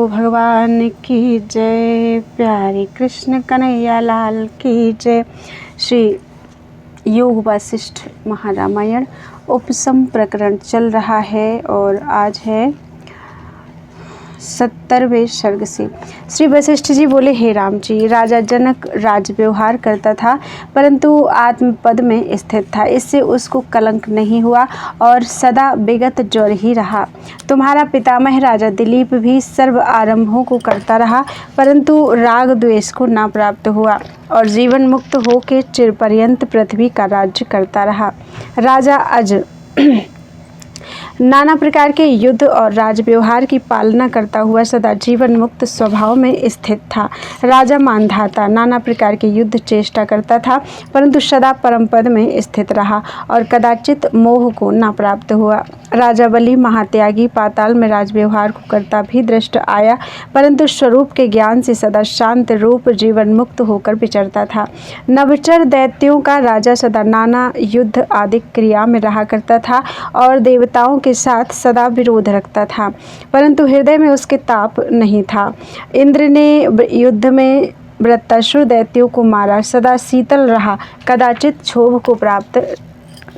भगवान की जय। प्यारे कृष्ण कन्हैया लाल की जय। श्री योग वासिष्ठ महारामायण उपसम प्रकरण चल रहा है और आज है 70वें सर्ग से। श्री वशिष्ठ जी बोले, हे राम जी, राजा जनक राज व्यवहार करता था परंतु आत्मपद में स्थित था। इससे उसको कलंक नहीं हुआ और सदा विगत ज्वर ही रहा। तुम्हारा पितामह राजा दिलीप भी सर्व आरंभों को करता रहा परंतु राग द्वेष को ना प्राप्त हुआ और जीवन मुक्त होकर चिरपर्यंत पृथ्वी का राज्य करता रहा। राजा अज नाना प्रकार के युद्ध और राज व्यवहार की पालना करता हुआ सदा जीवन मुक्त स्वभाव में स्थित था। राजा मानधाता नाना प्रकार के युद्ध चेष्टा करता था परंतु सदा परम पद में स्थित रहा और कदाचित मोह को ना प्राप्त हुआ। राजा बलि महात्यागी पाताल में राज व्यवहार को करता भी दृष्ट आया परंतु स्वरूप के ज्ञान से सदा शांत रूप जीवन मुक्त होकर विचरता था। नवचर दैत्यों का राजा सदा नाना युद्ध आदि क्रिया में रहा करता था और देवताओं के साथ सदा विरोध रखता था परंतु हृदय में उसके ताप नहीं था। इंद्र ने युद्ध में वृत्तासुर दैत्यों को मारा, सदा शीतल रहा, कदाचित क्षोभ को प्राप्त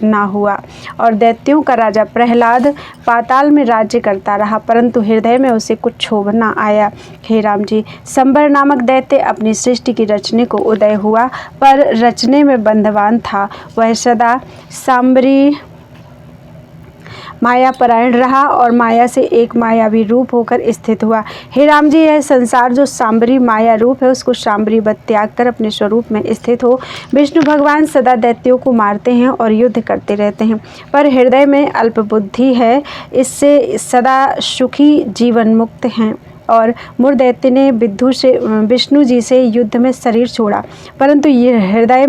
ना हुआ। और दैत्यों का राजा प्रहलाद पाताल में राज्य करता रहा परंतु हृदय में उसे कुछ क्षोभ ना आया। हे राम जी, संबर नामक दैत्य अपनी सृष्टि की रचने को उदय हुआ पर रचने में बंधवान था। वह सदा सांबरी माया परायण रहा और माया से एक मायावी रूप होकर स्थित हुआ। हे राम जी, यह संसार जो सांबरी माया रूप है उसको सांबरी बत त्याग कर अपने स्वरूप में स्थित हो। विष्णु भगवान सदा दैत्यों को मारते हैं और युद्ध करते रहते हैं पर हृदय में अल्प बुद्धि है, इससे सदा सुखी जीवन मुक्त हैं। और मूर्दैत्य ने विष्णु जी से युद्ध में शरीर छोड़ा परंतु यह हृदय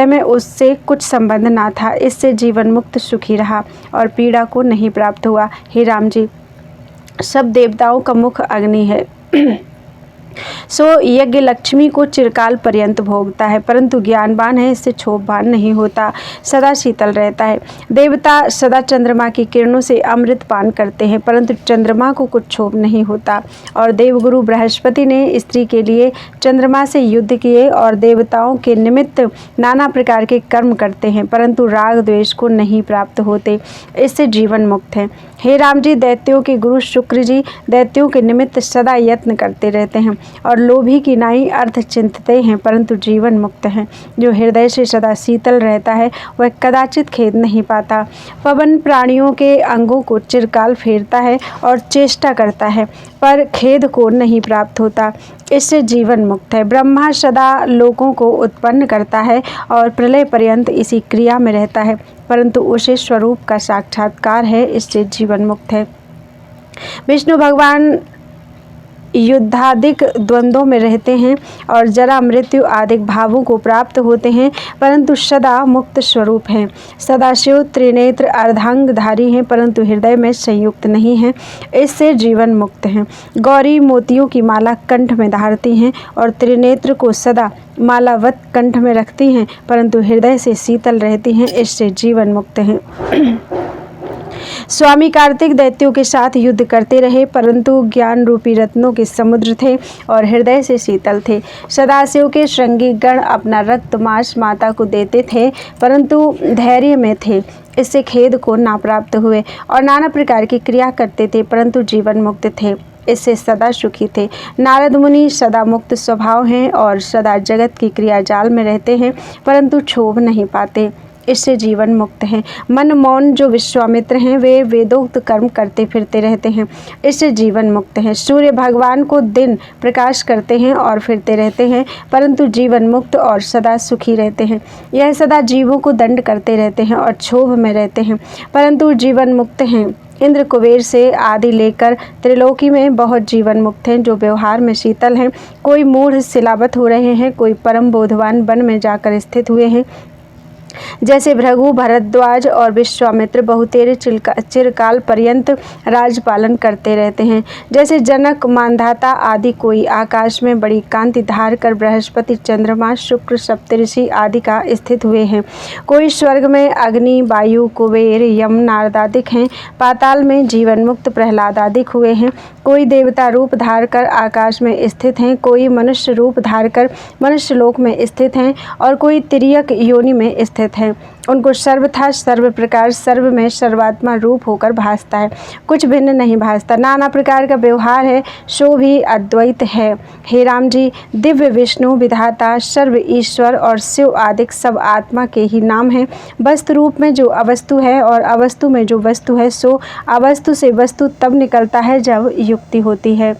में उससे कुछ संबंध ना था, इससे जीवन मुक्त सुखी रहा और पीड़ा को नहीं प्राप्त हुआ। हे राम जी, सब देवताओं का मुख अग्नि है सो यज्ञ लक्ष्मी को चिरकाल पर्यंत भोगता है परंतु ज्ञानवान है, इससे क्षोभवान नहीं होता, सदा शीतल रहता है। देवता सदा चंद्रमा की किरणों से अमृत पान करते हैं परंतु चंद्रमा को कुछ क्षोभ नहीं होता। और देवगुरु बृहस्पति ने स्त्री के लिए चंद्रमा से युद्ध किए और देवताओं के निमित्त नाना प्रकार के कर्म करते हैं परंतु राग द्वेष को नहीं प्राप्त होते, इससे जीवन मुक्त है। हे राम जी, दैत्यों के गुरु शुक्र जी दैत्यों के निमित्त सदा यत्न करते रहते हैं और लोभी की नाई अर्थ चिंतते हैं परंतु जीवन मुक्त हैं। जो हृदय से सदा शीतल रहता है वह कदाचित खेद नहीं पाता। पवन प्राणियों के अंगों को चिरकाल फेरता है और चेष्टा करता है पर खेद को नहीं प्राप्त होता, इससे जीवन मुक्त है। ब्रह्मा सदा लोकों को उत्पन्न करता है और प्रलय पर्यंत इसी क्रिया में रहता है परंतु उसे स्वरूप का साक्षात्कार है, इससे जीवन मुक्त है। विष्णु भगवान युद्धादिक द्वंद्वों में रहते हैं और जरा मृत्यु आदि भावों को प्राप्त होते हैं परंतु सदा मुक्त स्वरूप हैं। सदाशिव त्रिनेत्र अर्धांगधारी हैं परंतु हृदय में संयुक्त नहीं हैं, इससे जीवन मुक्त हैं। गौरी मोतियों की माला कंठ में धारती हैं और त्रिनेत्र को सदा मालावत कंठ में रखती हैं परंतु हृदय से शीतल रहती हैं, इससे जीवन मुक्त हैं। स्वामी कार्तिक दैत्यों के साथ युद्ध करते रहे परंतु ज्ञान रूपी रत्नों के समुद्र थे और हृदय से शीतल थे। सदाशिव के श्रृंगी गण अपना रक्त मांस माता को देते थे परंतु धैर्य में थे, इससे खेद को ना प्राप्त हुए और नाना प्रकार की क्रिया करते थे परंतु जीवन मुक्त थे, इससे सदा सुखी थे। नारद मुनि सदा मुक्त स्वभाव हैं और सदा जगत की क्रिया जाल में रहते हैं परंतु क्षोभ नहीं पाते, इससे जीवन मुक्त हैं। मन मौन जो विश्वामित्र हैं वे वेदोक्त कर्म करते फिरते रहते हैं, इससे जीवन मुक्त हैं। सूर्य भगवान को दिन प्रकाश करते हैं और फिरते रहते हैं परंतु जीवन मुक्त और सदा सुखी रहते हैं। यह सदा जीवों को दंड करते रहते हैं और क्षोभ में रहते हैं परंतु जीवन मुक्त हैं। इंद्र कुबेर से आदि लेकर त्रिलोकी में बहुत जीवन मुक्त हैं जो व्यवहार में शीतल हैं। कोई मूढ़ सिलावत हो रहे हैं, कोई परम बोधवान वन में जाकर स्थित हुए हैं, जैसे भृगु, भरद्वाज और विश्वामित्र बहुतेरे चिरकाल पर्यंत राजपालन करते रहते हैं। जैसे जनक, मांधाता आदि कोई आकाश में बड़ी कांति धार कर बृहस्पति, चंद्रमा, शुक्र, सप्तऋषि आदि का स्थित हुए हैं। कोई स्वर्ग में अग्नि, वायु, कुबेर, यम, नारदादिक हैं। पाताल में जीवन मुक्त प्रहलादादिक हुए हैं। कोई देवता रूप धार कर आकाश में स्थित हैं। कोई मनुष्य रूप धार कर मनुष्य लोक में स्थित हैं और कोई तिर्यक योनि में स्थित है। उनको सर्वथा सर्व प्रकार सर्व में सर्वात्मा रूप होकर भासता है, कुछ भिन्न नहीं भासता। नाना प्रकार का व्यवहार है, सो भी अद्वैत है। हे राम जी, दिव्य विष्णु, विधाता, सर्व ईश्वर और शिव आदि सब आत्मा के ही नाम हैं। वस्तु रूप में जो अवस्तु है और अवस्तु में जो वस्तु है, सो अवस्तु से वस्तु तब निकलता है जब युक्ति होती है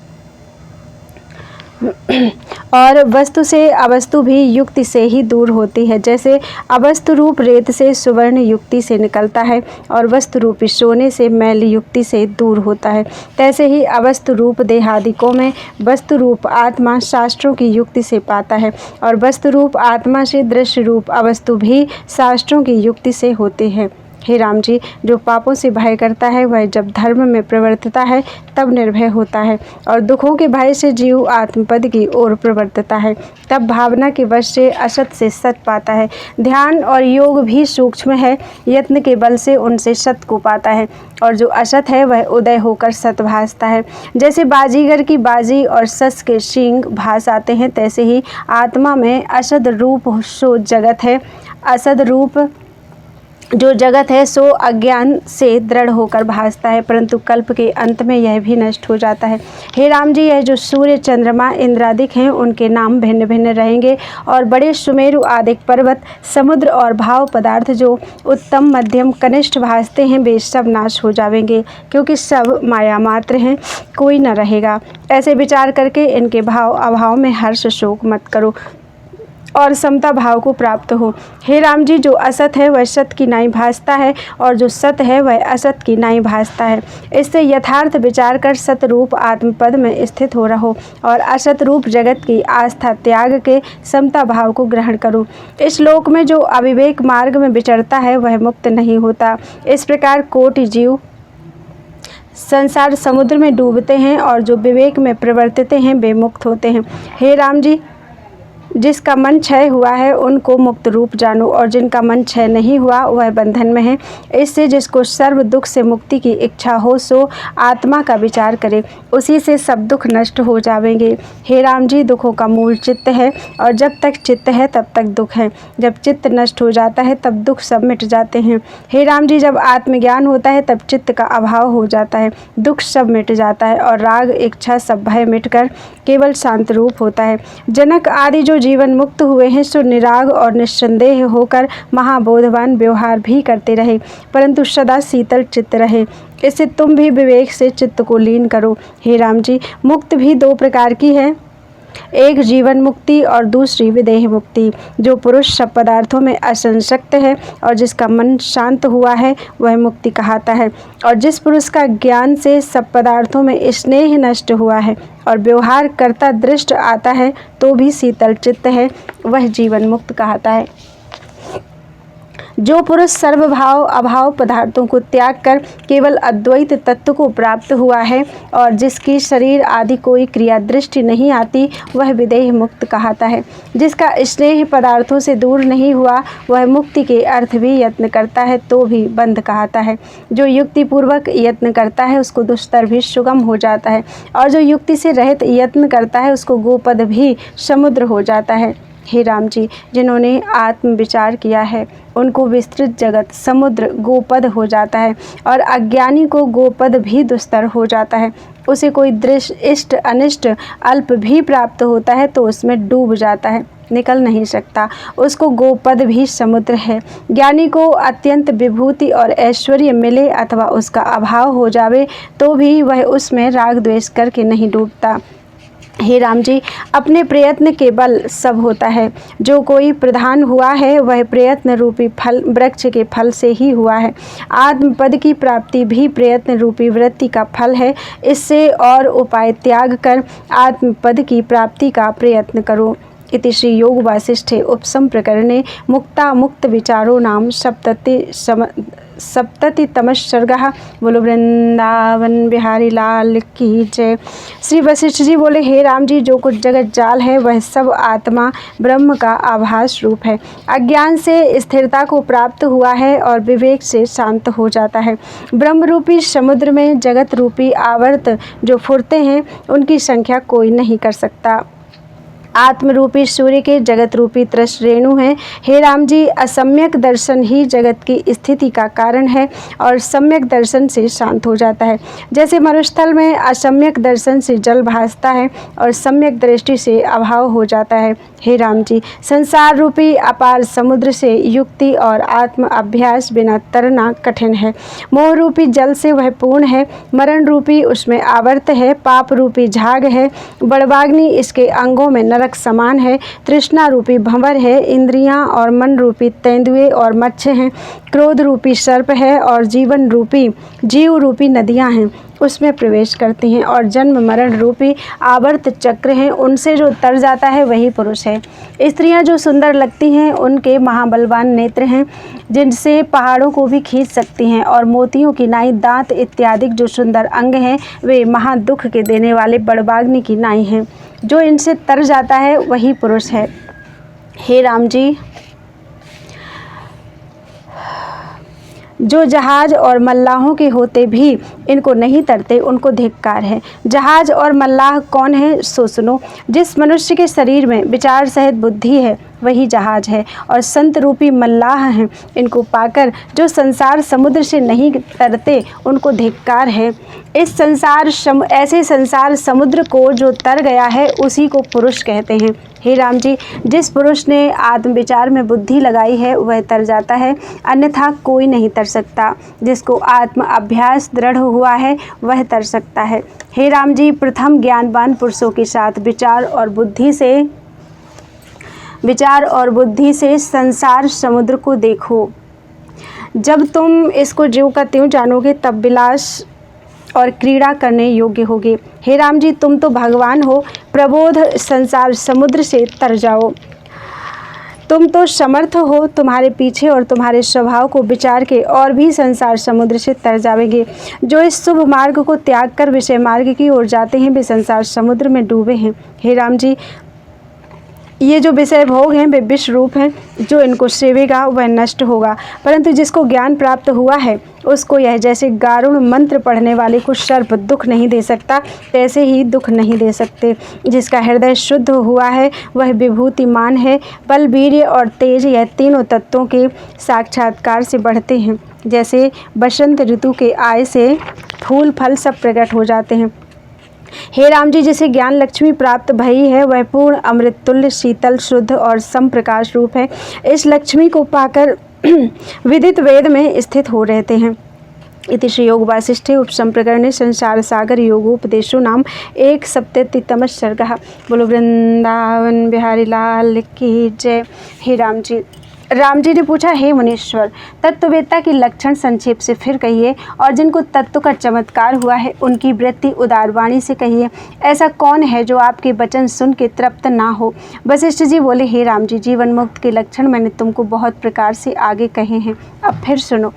और वस्तु से अवस्तु भी युक्ति से ही दूर होती है। जैसे अवस्तु रूप रेत से सुवर्ण युक्ति से निकलता है और वस्तु रूपी सोने से मैल युक्ति से दूर होता है, तैसे ही अवस्तु रूप देहादिकों में वस्तु रूप आत्मा शास्त्रों की युक्ति से पाता है और वस्तु रूप आत्मा से दृश्य रूप अवस्तु भी शास्त्रों की युक्ति से होते हैं। हे राम जी, जो पापों से भय करता है वह जब धर्म में प्रवर्तता है तब निर्भय होता है और दुखों के भय से जीव आत्मपद की ओर प्रवर्तता है, तब भावना के वश से असत से सत पाता है। ध्यान और योग भी सूक्ष्म है, यत्न के बल से उनसे सत को पाता है और जो असत है वह उदय होकर सत भासता है। जैसे बाजीगर की बाजी और सस के सींग भास आते हैं, तैसे ही आत्मा में असद रूप सो जगत है। असद रूप जो जगत है सो अज्ञान से दृढ़ होकर भासता है, परंतु कल्प के अंत में यह भी नष्ट हो जाता है। हे राम जी, यह जो सूर्य, चंद्रमा, इंद्रादिक हैं उनके नाम भिन्न भिन्न रहेंगे और बड़े सुमेरु आदिक पर्वत, समुद्र और भाव पदार्थ जो उत्तम, मध्यम, कनिष्ठ भासते हैं वे सब नाश हो जाएंगे, क्योंकि सब माया मात्र हैं, कोई न रहेगा। ऐसे विचार करके इनके भाव अभाव में हर्ष शोक मत करो और समता भाव को प्राप्त हो। हे राम जी, जो असत है वह सत की नाई भासता है और जो सत है वह असत की नाई भासता है। इससे यथार्थ विचार कर सत रूप आत्मपद में स्थित हो रहो और असत रूप जगत की आस्था त्याग के समता भाव को ग्रहण करो। इस लोक में जो अविवेक मार्ग में विचरता है वह मुक्त नहीं होता। इस प्रकार कोटि जीव संसार समुद्र में डूबते हैं और जो विवेक में प्रवर्तित हैं वे मुक्त होते हैं। हे राम जी, जिसका मन क्षय हुआ है उनको मुक्त रूप जानो और जिनका मन क्षय नहीं हुआ वह बंधन में है। इससे जिसको सर्व दुख से मुक्ति की इच्छा हो सो आत्मा का विचार करे, उसी से सब दुख नष्ट हो जाएंगे। हे राम जी, दुखों का मूल चित्त है और जब तक चित्त है तब तक दुख है। जब चित्त नष्ट हो जाता है तब दुख सब मिट जाते हैं। हे राम जी, जब आत्मज्ञान होता है तब चित्त का अभाव हो जाता है, दुख सब मिट जाता है और राग, इच्छा, सब भय मिटकर केवल शांत रूप होता है। जनक आदि जो जीवन मुक्त हुए हैं सो निराग और निस्संदेह होकर महाबोधवान व्यवहार भी करते रहे, परंतु सदा शीतल चित्त रहे। इससे तुम भी विवेक से चित्त को लीन करो। हे राम जी, मुक्त भी दो प्रकार की है, एक जीवन मुक्ति और दूसरी विदेह मुक्ति। जो पुरुष सब पदार्थों में असंशक्त है और जिसका मन शांत हुआ है वह मुक्ति कहाता है, और जिस पुरुष का ज्ञान से सब पदार्थों में स्नेह नष्ट हुआ है और व्यवहार करता दृष्ट आता है तो भी शीतल चित्त है, वह जीवन मुक्त कहाता है। जो पुरुष सर्वभाव अभाव पदार्थों को त्याग कर केवल अद्वैत तत्व को प्राप्त हुआ है और जिसकी शरीर आदि कोई क्रिया दृष्टि नहीं आती वह विदेह मुक्त कहाता है। जिसका स्नेह पदार्थों से दूर नहीं हुआ वह मुक्ति के अर्थ भी यत्न करता है तो भी बंध कहाता है। जो युक्ति पूर्वक यत्न करता है उसको दुस्तर भी सुगम हो जाता है और जो युक्ति से रहित यत्न करता है उसको गोपद भी समुद्र हो जाता है। हे राम जी, जिन्होंने आत्म विचार किया है उनको विस्तृत जगत समुद्र गोपद हो जाता है और अज्ञानी को गोपद भी दुस्तर हो जाता है। उसे कोई दृश्य, इष्ट, अनिष्ट, अल्प भी प्राप्त होता है तो उसमें डूब जाता है, निकल नहीं सकता। उसको गोपद भी समुद्र है। ज्ञानी को अत्यंत विभूति और ऐश्वर्य मिले अथवा उसका अभाव हो जावे तो भी वह उसमें राग द्वेष करके नहीं डूबता। हे राम जी, अपने प्रयत्न के बल सब होता है। जो कोई प्रधान हुआ है वह प्रयत्न रूपी फल वृक्ष के फल से ही हुआ है। आत्मपद की प्राप्ति भी प्रयत्न रूपी वृत्ति का फल है। इससे और उपाय त्याग कर आत्मपद की प्राप्ति का प्रयत्न करो। इति श्री योग वासिष्ठे उपसम प्रकरणे मुक्ता मुक्त विचारो नाम सप्ततितमः सर्गः। बोलो वृंदावन बिहारी लाल की जय। श्री वशिष्ठ जी बोले, हे राम जी, जो कुछ जगत जाल है वह सब आत्मा ब्रह्म का आभास रूप है। अज्ञान से स्थिरता को प्राप्त हुआ है और विवेक से शांत हो जाता है। ब्रह्म रूपी समुद्र में जगत रूपी आवर्त जो फुरते हैं उनकी संख्या कोई नहीं कर सकता। आत्मरूपी सूर्य के जगत रूपी त्रस रेणु हैं। हे राम जी, असम्यक दर्शन ही जगत की स्थिति का कारण है और सम्यक दर्शन से शांत हो जाता है। जैसे मरुस्थल में असम्यक दर्शन से जल भासता है और सम्यक दृष्टि से अभाव हो जाता है। हे राम जी, संसार रूपी अपार समुद्र से युक्ति और आत्म अभ्यास बिना तरना कठिन है। मोह रूपी जल से वह पूर्ण है। मरण रूपी उसमें आवर्त है। पाप रूपी झाग है। बड़वाग्नि इसके अंगों में नरक समान है। तृष्णा रूपी भंवर है। इंद्रियां और मन रूपी तेंदुए और मत्स्य हैं। क्रोध रूपी सर्प है और जीव रूपी नदियां हैं, उसमें प्रवेश करती हैं। और जन्म मरण रूपी आवर्त चक्र हैं, उनसे जो तर जाता है वही पुरुष है। स्त्रियां जो सुंदर लगती हैं उनके महाबलवान नेत्र हैं, जिनसे पहाड़ों को भी खींच सकती हैं। और मोतियों की नाई दांत इत्यादि जो सुंदर अंग हैं वे महादुख के देने वाले बड़वाग्नि की नाई हैं। जो इनसे तर जाता है वही पुरुष है। हे राम जी, जो जहाज और मल्लाहों के होते भी इनको नहीं तरते उनको धिक्कार है। जहाज और मल्लाह कौन है सो सुनो। जिस मनुष्य के शरीर में विचार सहित बुद्धि है वही जहाज है और संत रूपी मल्लाह हैं। इनको पाकर जो संसार समुद्र से नहीं तरते उनको धिक्कार है। ऐसे संसार समुद्र को जो तर गया है उसी को पुरुष कहते हैं। हे राम जी, जिस पुरुष ने आत्मविचार में बुद्धि लगाई है वह तर जाता है, अन्यथा कोई नहीं तर सकता। जिसको आत्म अभ्यास दृढ़ हुआ है वह तर सकता है। हे राम जी, प्रथम ज्ञानवान पुरुषों के साथ विचार और बुद्धि से संसार समुद्र को देखो। जब तुम इसको ज्यों का त्यों जानोगे तब विलास और क्रीड़ा करने योग्य होगे। हे राम जी, तुम तो भगवान हो, प्रबोध संसार समुद्र से तर जाओ। तुम तो समर्थ हो, तुम्हारे पीछे और तुम्हारे स्वभाव को विचार के और भी संसार समुद्र से तर जाएंगे। जो इस शुभ मार्ग को त्याग कर विषय मार्ग की ओर जाते हैं वे संसार समुद्र में डूबे हैं। हे राम जी, ये जो विषय भोग हैं वे विष रूप हैं, जो इनको सेवेगा वह नष्ट होगा। परंतु जिसको ज्ञान प्राप्त हुआ है उसको यह जैसे गारुड़ मंत्र पढ़ने वाले को सर्प दुख नहीं दे सकता, तैसे ही दुख नहीं दे सकते। जिसका हृदय शुद्ध हुआ है वह विभूतिमान है। बल, वीर्य और तेज यह तीनों तत्वों के साक्षात्कार से बढ़ते हैं। जैसे बसंत ऋतु के आय से फूल फल सब प्रकट हो जाते हैं। हे राम जी, जिसे ज्ञान लक्ष्मी प्राप्त भई है वह पूर्ण अमृत तुल्य शीतल शुद्ध और सम प्रकाश रूप है। इस लक्ष्मी को पाकर विदित वेद में स्थित हो रहते हैं। इति श्री योग वासिष्ठे उपसम प्रकरणे संसार सागर योगोपदेशो नाम 1/सप्ततितमः सर्गः। बोलो वृंदावन बिहारी लाल की जय। हे राम जी ने पूछा, हे मुनीश्वर, तत्ववेत्ता के लक्षण संक्षेप से फिर कहिए और जिनको तत्व का चमत्कार हुआ है उनकी वृत्ति उदारवाणी से कहिए। ऐसा कौन है जो आपके वचन सुन के तृप्त ना हो। वशिष्ठ जी बोले, हे राम जी, जीवन मुक्त के लक्षण मैंने तुमको बहुत प्रकार से आगे कहे हैं, अब फिर सुनो।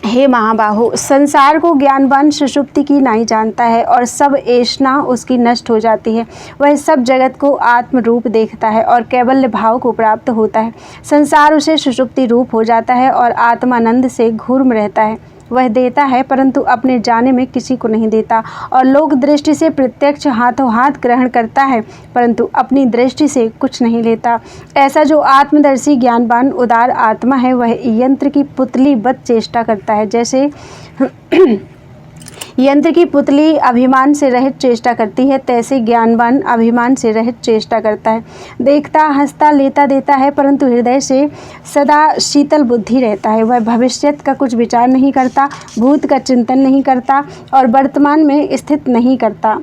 हे महाबाहो, संसार को ज्ञानवान सुषुप्ति की नाई जानता है और सब ऐषणा उसकी नष्ट हो जाती है। वह सब जगत को आत्म रूप देखता है और कैवल्य भाव को प्राप्त होता है। संसार उसे सुषुप्ति रूप हो जाता है और आत्मानंद से घूर्म रहता है। वह देता है परंतु अपने जाने में किसी को नहीं देता और लोक दृष्टि से प्रत्यक्ष हाथों हाथ ग्रहण करता है परंतु अपनी दृष्टि से कुछ नहीं लेता। ऐसा जो आत्मदर्शी ज्ञानवान उदार आत्मा है वह यंत्र की पुतली वत चेष्टा करता है। जैसे यंत्र की पुतली अभिमान से रहित चेष्टा करती है तैसे ज्ञानवान अभिमान से रहित चेष्टा करता है। देखता, हंसता, लेता देता है परंतु हृदय से सदा शीतल बुद्धि रहता है। वह भविष्यत का कुछ विचार नहीं करता, भूत का चिंतन नहीं करता और वर्तमान में स्थित नहीं करता।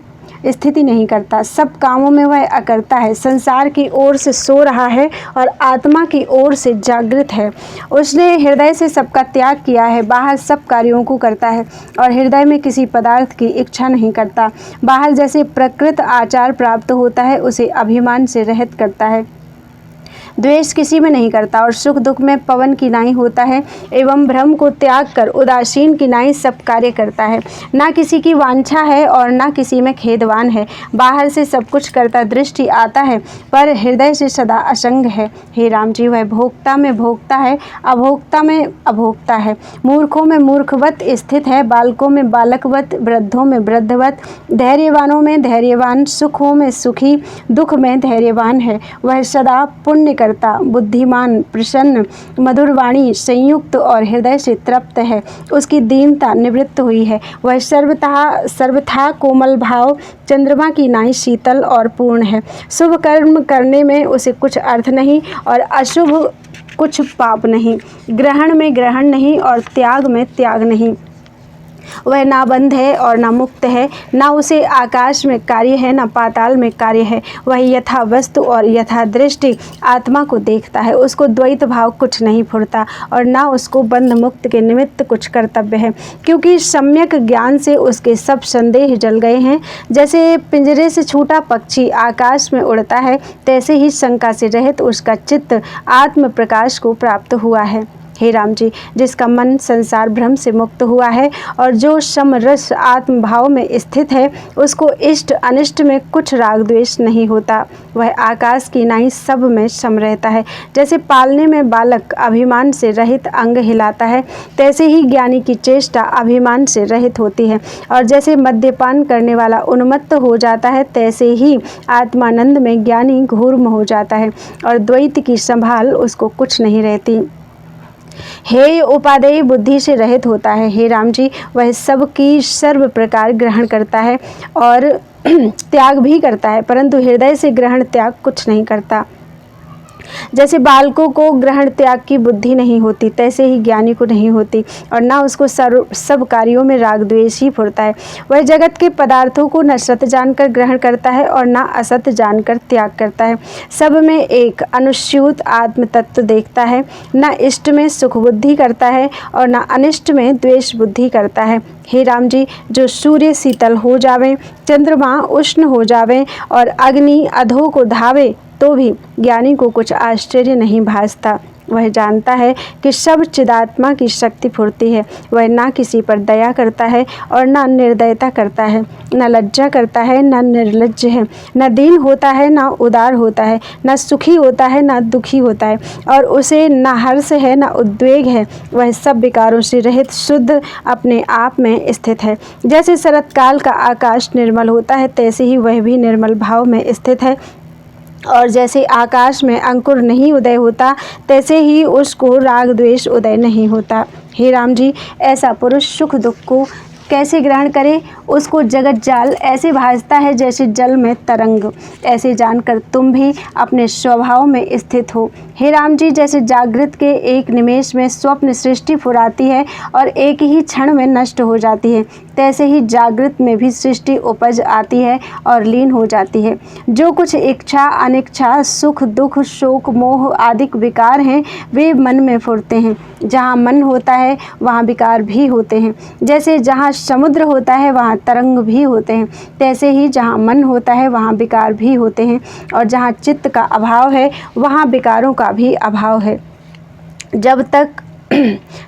स्थिति नहीं करता, सब कामों में वह अकर्ता है, संसार की ओर से सो रहा है और आत्मा की ओर से जागृत है। उसने हृदय से सबका त्याग किया है, बाहर सब कार्यों को करता है और हृदय में किसी पदार्थ की इच्छा नहीं करता। बाहर जैसे प्रकृत आचार प्राप्त होता है उसे अभिमान से रहित करता है, द्वेष किसी में नहीं करता और सुख दुख में पवन की नाई होता है एवं भ्रम को त्याग कर उदासीन की नाई सब कार्य करता है। ना किसी की वांछा है और ना किसी में खेदवान है, बाहर से सब कुछ करता दृष्टि आता है पर हृदय से सदा असंग है। हे राम जी, वह भोक्ता में भोक्ता है, अभोक्ता में अभोक्ता है, मूर्खों में मूर्खवत स्थित है, बालकों में बालकवत, वृद्धों में वृद्धवत, धैर्यवानों में धैर्यवान, सुखों में सुखी, दुख में धैर्यवान है। वह सदा पुण्य करता, बुद्धिमान, प्रसन्न, मधुरवाणी, संयुक्त और हृदय से तृप्त है, उसकी दीनता निवृत्त हुई है। वह सर्वथा कोमल भाव, चंद्रमा की नाई शीतल और पूर्ण है। शुभ कर्म करने में उसे कुछ अर्थ नहीं और अशुभ कुछ पाप नहीं, ग्रहण में ग्रहण नहीं और त्याग में त्याग नहीं। वह ना बंध है और ना मुक्त है, ना उसे आकाश में कार्य है ना पाताल में कार्य है। वह यथा वस्तु और यथा दृष्टि आत्मा को देखता है, उसको द्वैत भाव कुछ नहीं फुरता और ना उसको बंध मुक्त के निमित्त कुछ कर्तव्य है, क्योंकि सम्यक ज्ञान से उसके सब संदेह जल गए हैं। जैसे पिंजरे से छूटा पक्षी आकाश में उड़ता है, तैसे ही शंका से रहित उसका चित्त आत्म प्रकाश को प्राप्त हुआ है। हे राम जी, जिसका मन संसार भ्रम से मुक्त हुआ है और जो समरस आत्मभाव में स्थित है, उसको इष्ट अनिष्ट में कुछ राग द्वेष नहीं होता। वह आकाश की नाई सब में सम रहता है। जैसे पालने में बालक अभिमान से रहित अंग हिलाता है, तैसे ही ज्ञानी की चेष्टा अभिमान से रहित होती है और जैसे मद्यपान करने वाला उन्मत्त हो जाता है, तैसे ही आत्मानंद में ज्ञानी घूर्म हो जाता है और द्वैत की संभाल उसको कुछ नहीं रहती। हे उपादेय बुद्धि से रहित होता है। हे राम जी, वह सबकी सर्व प्रकार ग्रहण करता है और त्याग भी करता है, परंतु हृदय से ग्रहण त्याग कुछ नहीं करता। जैसे बालकों को ग्रहण त्याग की बुद्धि नहीं होती, तैसे ही ज्ञानी को नहीं होती और ना उसको सब कार्यों में राग द्वेष ही फुरता है। वह जगत के पदार्थों को न सत जानकर ग्रहण करता है और ना असत जानकर त्याग करता है। सब में एक अनुस्यूत आत्म तत्व देखता है, न इष्ट में सुख बुद्धि करता है और न अनिष्ट में द्वेष बुद्धि करता है। हे राम जी, जो सूर्य शीतल हो जावे, चंद्रमा उष्ण हो जावे और अग्नि अधो को धावे, तो भी ज्ञानी को कुछ आश्चर्य नहीं भासता। वह जानता है कि सब चिदात्मा की शक्ति फुर्ती है। वह ना किसी पर दया करता है और ना निर्दयता करता है, न लज्जा करता है न निर्लज्ज है, न दीन होता है न उदार होता है, न सुखी होता है न दुखी होता है और उसे न हर्ष है न उद्वेग है। वह सब विकारों से रहित शुद्ध अपने आप में स्थित है। जैसे शरतकाल का आकाश निर्मल होता है, तैसे ही वह भी निर्मल भाव में स्थित है और जैसे आकाश में अंकुर नहीं उदय होता, तैसे ही उसको राग द्वेष उदय नहीं होता। हे राम जी, ऐसा पुरुष सुख दुख को कैसे ग्रहण करे? उसको जगत जाल ऐसे भासता है जैसे जल में तरंग। ऐसे जानकर तुम भी अपने स्वभाव में स्थित हो। हे राम जी, जैसे जागृत के एक निमेष में स्वप्न सृष्टि फुराती है और एक ही क्षण में नष्ट हो जाती है, तैसे ही जागृत में भी सृष्टि उपज आती है और लीन हो जाती है। जो कुछ इच्छा अनिच्छा सुख दुख शोक मोह आदि विकार हैं, वे मन में फुरते हैं। जहाँ मन होता है वहाँ विकार भी होते हैं। जैसे जहाँ समुद्र होता है वहाँ तरंग भी होते हैं, तैसे ही जहाँ मन होता है वहाँ विकार भी होते हैं और जहाँ चित्त का अभाव है वहाँ विकारों का भी अभाव है। जब तक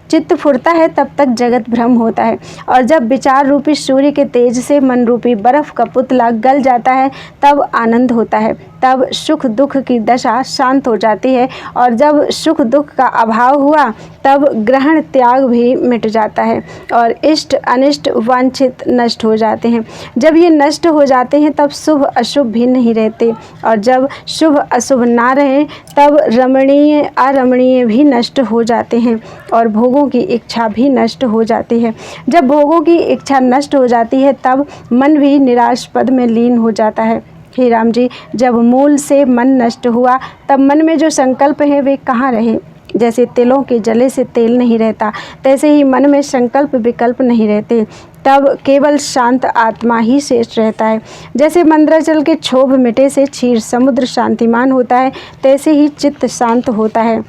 चित्त फुरता है तब तक जगत भ्रम होता है और जब विचार रूपी सूर्य के तेज से मन रूपी बर्फ का पुतला गल जाता है तब आनंद होता है। तब सुख दुख की दशा शांत हो जाती है और जब सुख दुख का अभाव हुआ तब ग्रहण त्याग भी मिट जाता है और इष्ट अनिष्ट वांछित नष्ट हो जाते हैं। जब ये नष्ट हो जाते हैं तब शुभ अशुभ भी नहीं रहते और जब शुभ अशुभ ना रहे तब रमणीय अरमणीय भी नष्ट हो जाते हैं और भोगों की इच्छा भी नष्ट हो जाती है। जब भोगों की इच्छा नष्ट हो जाती है तब मन भी निराश पद में लीन हो जाता है। हे राम जी, जब मूल से मन नष्ट हुआ तब मन में जो संकल्प है वे कहाँ रहे? जैसे तिलों के जले से तेल नहीं रहता, तैसे ही मन में संकल्प विकल्प नहीं रहते। तब केवल शांत आत्मा ही शेष रहता है। जैसे मंद्राचल के क्षोभ मिटे से क्षीर समुद्र शांतिमान होता है, तैसे ही चित्त शांत होता है।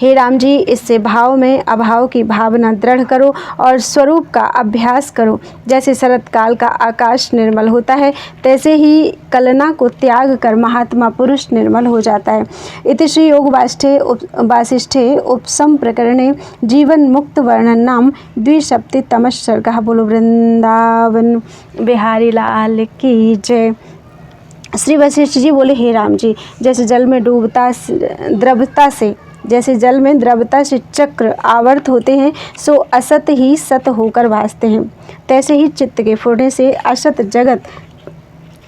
हे राम जी, इससे भाव में अभाव की भावना दृढ़ करो और स्वरूप का अभ्यास करो। जैसे शरत काल का आकाश निर्मल होता है, तैसे ही कलना को त्याग कर महात्मा पुरुष निर्मल हो जाता है। इति श्री योग वासिष्ठे उपसम प्रकरणे जीवन मुक्त वर्णन नाम द्विसप्ततितमः सर्गः। बोलो वृंदावन बिहारी लाल की जय। श्री वशिष्ठ जी बोले, हे राम जी, जैसे जल में द्रवता से चक्र आवर्त होते हैं, सो असत ही सत होकर भासते हैं, तैसे ही चित्त के फुरने से असत जगत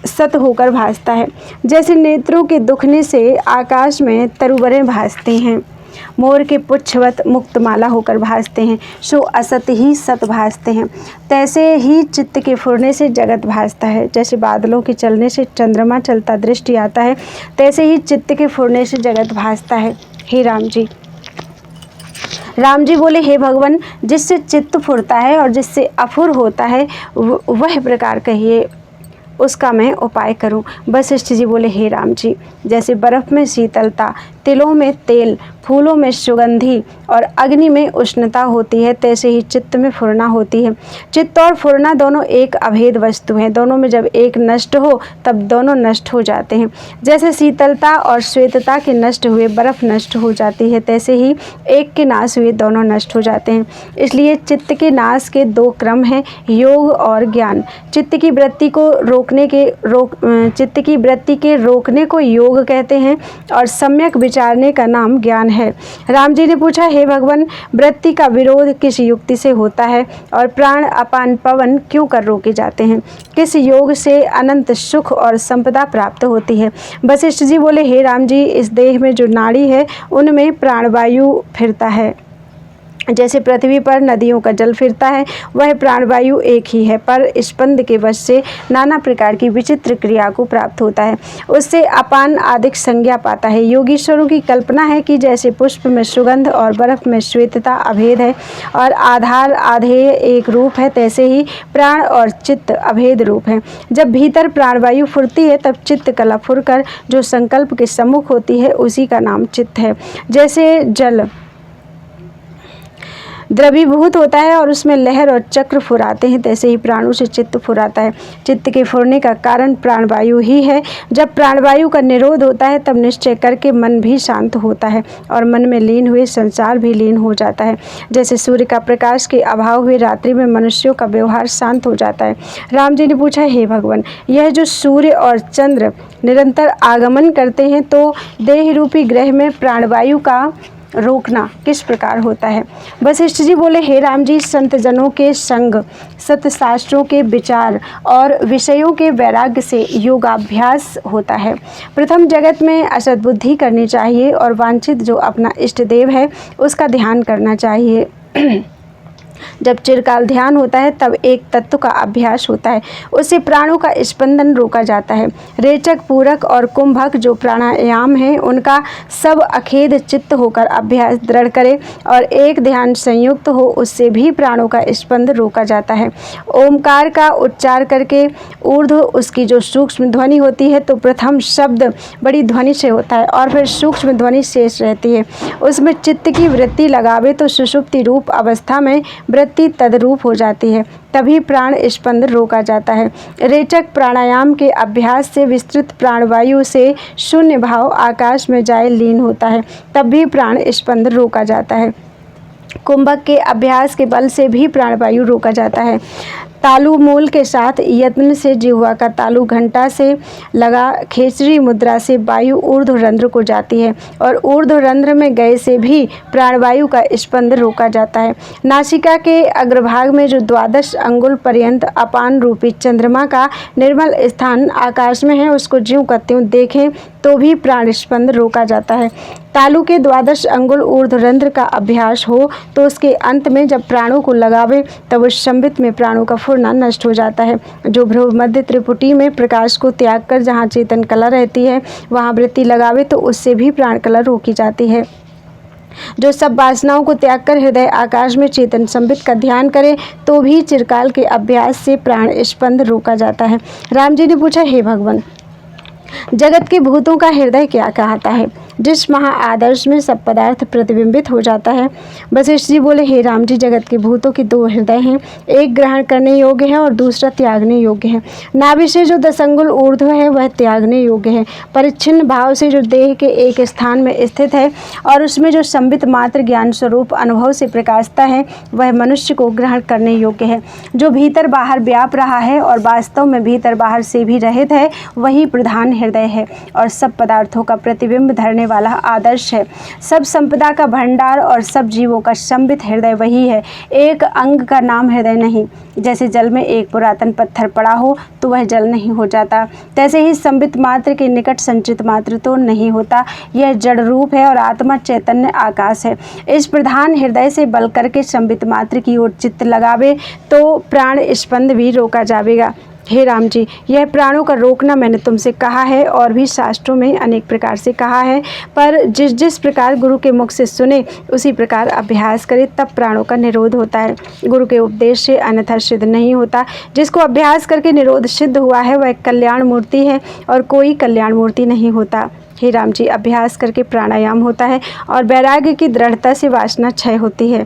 सत होकर भासता है। जैसे नेत्रों के दुखने से आकाश में तरुबरें भासते हैं, मोर के पुच्छवत मुक्तमाला होकर भासते हैं, सो असत ही सत भासते हैं, तैसे ही चित्त के फुरने से जगत भासता है। जैसे बादलों के चलने से चंद्रमा चलता दृष्टि आता है, तैसे ही चित्त के फुरने से जगत भासता है। हे राम जी, राम जी बोले, हे भगवान, जिससे चित्त फुरता है और जिससे अफुर होता है वह प्रकार कहिए, उसका मैं उपाय करूं। वशिष्ठ जी बोले, हे राम जी, जैसे बर्फ़ में शीतलता, तिलों में तेल, फूलों में सुगंधि और अग्नि में उष्णता होती है, तैसे ही चित्त में फुरना होती है। चित्त और फुरना दोनों एक अभेद वस्तु हैं, दोनों में जब एक नष्ट हो तब दोनों नष्ट हो जाते हैं। जैसे शीतलता और श्वेतता के नष्ट हुए बर्फ़ नष्ट हो जाती है, तैसे ही एक के नाश हुए दोनों नष्ट हो जाते हैं। इसलिए चित्त के नाश के दो क्रम हैं, योग और ज्ञान। चित्त की वृत्ति के रोकने को योग कहते हैं और सम्यक विचारने का नाम ज्ञान है। राम जी ने पूछा, हे भगवान, वृत्ति का विरोध किस युक्ति से होता है और प्राण अपान पवन क्यों कर रोके जाते हैं? किस योग से अनंत सुख और संपदा प्राप्त होती है? वशिष्ठ जी बोले, हे राम जी, इस देह में जो नाड़ी है उनमें प्राणवायु फिरता है। जैसे पृथ्वी पर नदियों का जल फिरता है, वह प्राणवायु एक ही है, पर स्पंद के वश से नाना प्रकार की विचित्र क्रिया को प्राप्त होता है, उससे अपान आदिक संज्ञा पाता है। योगीश्वरों की कल्पना है कि जैसे पुष्प में सुगंध और बर्फ में श्वेतता अभेद है और आधार आधेय एक रूप है, तैसे ही प्राण और चित्त अभेद रूप है। जब भीतर प्राणवायु फुरती है, तब चित्त कला फुरकर जो संकल्प के सम्मुख होती है, उसी का नाम चित्त है। जैसे जल द्रवीभूत होता है और उसमें लहर और चक्र फुराते हैं, तैसे ही प्राणों से चित्त फुराता है। चित्त के फुरने का कारण प्राणवायु ही है। जब प्राणवायु का निरोध होता है, तब निश्चय करके मन भी शांत होता है और मन में लीन हुए संसार भी लीन हो जाता है। जैसे सूर्य का प्रकाश के अभाव हुए रात्रि में मनुष्यों का व्यवहार शांत हो जाता है। राम जी ने पूछा, हे भगवान, यह जो सूर्य और चंद्र निरंतर आगमन करते हैं, तो देह रूपी ग्रह में प्राणवायु का रोकना किस प्रकार होता है? वशिष्ठ जी बोले, हे राम जी, संत जनों के संग, सतशास्त्रों के विचार और विषयों के वैराग्य से योगाभ्यास होता है। प्रथम जगत में असद बुद्धि करनी चाहिए और वांछित जो अपना इष्ट देव है उसका ध्यान करना चाहिए। जब चिरकाल ध्यान होता है, तब एक तत्व का अभ्यास होता है, उससे प्राणों का स्पंदन रोका जाता है। रेचक, पूरक और कुंभक जो प्राणायाम है, उनका सब अखेद चित्त होकर अभ्यास दृढ़ करे और एक ध्यान संयुक्त हो, उससे भी प्राणों का स्पंदन रोका जाता है। ओमकार का उच्चार करके ऊर्ध्व उसकी जो सूक्ष्म ध्वनि होती है, तो प्रथम शब्द बड़ी ध्वनि से होता है और फिर सूक्ष्म ध्वनि शेष रहती है। उसमें चित्त की वृत्ति लगावे तो सुषुप्ति रूप अवस्था में वृत्ति तदरूप हो जाती है, तभी प्राण स्पंदन रोका जाता है। रेचक प्राणायाम के अभ्यास से विस्तृत प्राणवायु से शून्य भाव आकाश में जाए लीन होता है, तब भी प्राण स्पंदन रोका जाता है। कुंभक के अभ्यास के बल से भी प्राणवायु रोका जाता है। तालु मूल के साथ यत्न से जिह्वा का तालु घंटा से लगा खेचरी मुद्रा से वायु ऊर्ध्व रंध्र को जाती है और ऊर्ध्व रंध्र में गए से भी प्राणवायु का स्पंदन रोका जाता है। नासिका के अग्रभाग में जो 12 अंगुल पर्यंत अपान रूपी चंद्रमा का निर्मल स्थान आकाश में है, उसको ज्यों का त्यों देखें तो भी प्राण स्पंदन रोका जाता है। तालु के 12 अंगुल ऊर्ध्व रंध्र का अभ्यास हो तो उसके अंत में जब प्राणों को लगावे, तब उस संबित में प्राणों का फुरना नष्ट हो जाता है। जो भ्रू मध्य त्रिपुटी में प्रकाश को त्याग कर जहाँ चेतन कला रहती है, वहाँ वृत्ति लगावे तो उससे भी प्राण कला रोकी जाती है। जो सब वासनाओं को त्याग कर हृदय आकाश में चेतन संबित का ध्यान करे तो भी चिरकाल के अभ्यास से प्राण स्पंद रोका जाता है। राम जी ने पूछा, हे भगवान, जगत के भूतों का हृदय क्या कहता है, जिस महा आदर्श में सब पदार्थ प्रतिबिंबित हो जाता है। वशिष्ठ जी बोले, हे राम जी, जगत के भूतों के दो हृदय हैं, एक ग्रहण करने योग्य है और दूसरा त्यागने योग्य है। नाभि से जो 10 अंगुल ऊर्ध्व है वह त्यागने योग्य है। परिच्छिन्न भाव से जो देह के एक स्थान में स्थित है और उसमें जो संबित मात्र ज्ञान स्वरूप अनुभव से प्रकाशता है वह मनुष्य को ग्रहण करने योग्य है। जो भीतर बाहर व्याप रहा है और वास्तव में भीतर बाहर से भी रहित है वही प्रधान हृदय है और सब पदार्थों का प्रतिबिंब धरने वाला आदर्श है। सब संपदा का भंडार और सब जीवों का संबित हृदय वही है। एक अंग का नाम हृदय नहीं। जैसे जल में एक पुरातन पत्थर पड़ा हो तो वह जल नहीं हो जाता, तैसे ही संबित मात्र के निकट संचित मात्र तो नहीं होता। यह जड़ रूप है और आत्मा चैतन्य आकाश है। इस प्रधान हृदय से बल करके संबित मात्र की ओर चित्त लगावे तो प्राण स्पंद भी रोका जाएगा। हे राम जी, यह प्राणों का रोकना मैंने तुमसे कहा है और भी शास्त्रों में अनेक प्रकार से कहा है, पर जिस जिस प्रकार गुरु के मुख से सुने उसी प्रकार अभ्यास करे तब प्राणों का निरोध होता है। गुरु के उपदेश से अन्यथा सिद्ध नहीं होता। जिसको अभ्यास करके निरोध सिद्ध हुआ है वह कल्याण मूर्ति है और कोई कल्याण मूर्ति नहीं होता। हे राम जी, अभ्यास करके प्राणायाम होता है और वैराग्य की दृढ़ता से वासना क्षय होती है,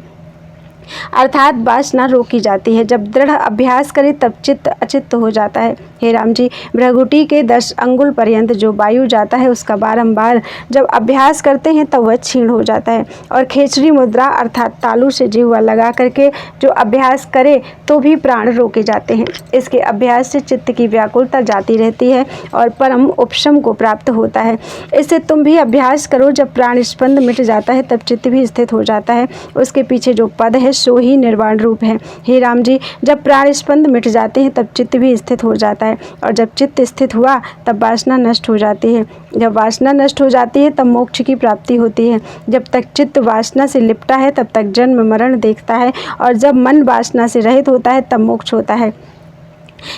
अर्थात वासना रोकी जाती है। जब दृढ़ अभ्यास करे तब चित्त अचित्त हो जाता है। हे राम जी, भ्रगुटी के 10 अंगुल पर्यंत जो वायु जाता है उसका बारंबार जब अभ्यास करते हैं तब वह क्षीण हो जाता है। और खेचरी मुद्रा अर्थात तालू से जिह्वा लगा करके जो अभ्यास करे तो भी प्राण रोके जाते हैं। इसके अभ्यास से चित्त की व्याकुलता जाती रहती है और परम उपशम को प्राप्त होता है। इससे तुम भी अभ्यास करो। जब प्राण स्पंद मिट जाता है तब चित्त भी स्थित हो जाता है। उसके पीछे जो पद है सो ही निर्वाण रूप है। हे राम जी, जब प्राण स्पंद मिट जाते हैं तब चित्त भी स्थित हो जाता है और जब चित्त स्थित हुआ तब वासना नष्ट हो जाती है। जब वासना नष्ट हो जाती है तब मोक्ष की प्राप्ति होती है। जब तक चित्त वासना से लिपटा है तब तक जन्म मरण देखता है और जब मन वासना से रहित होता है तब मोक्ष होता है।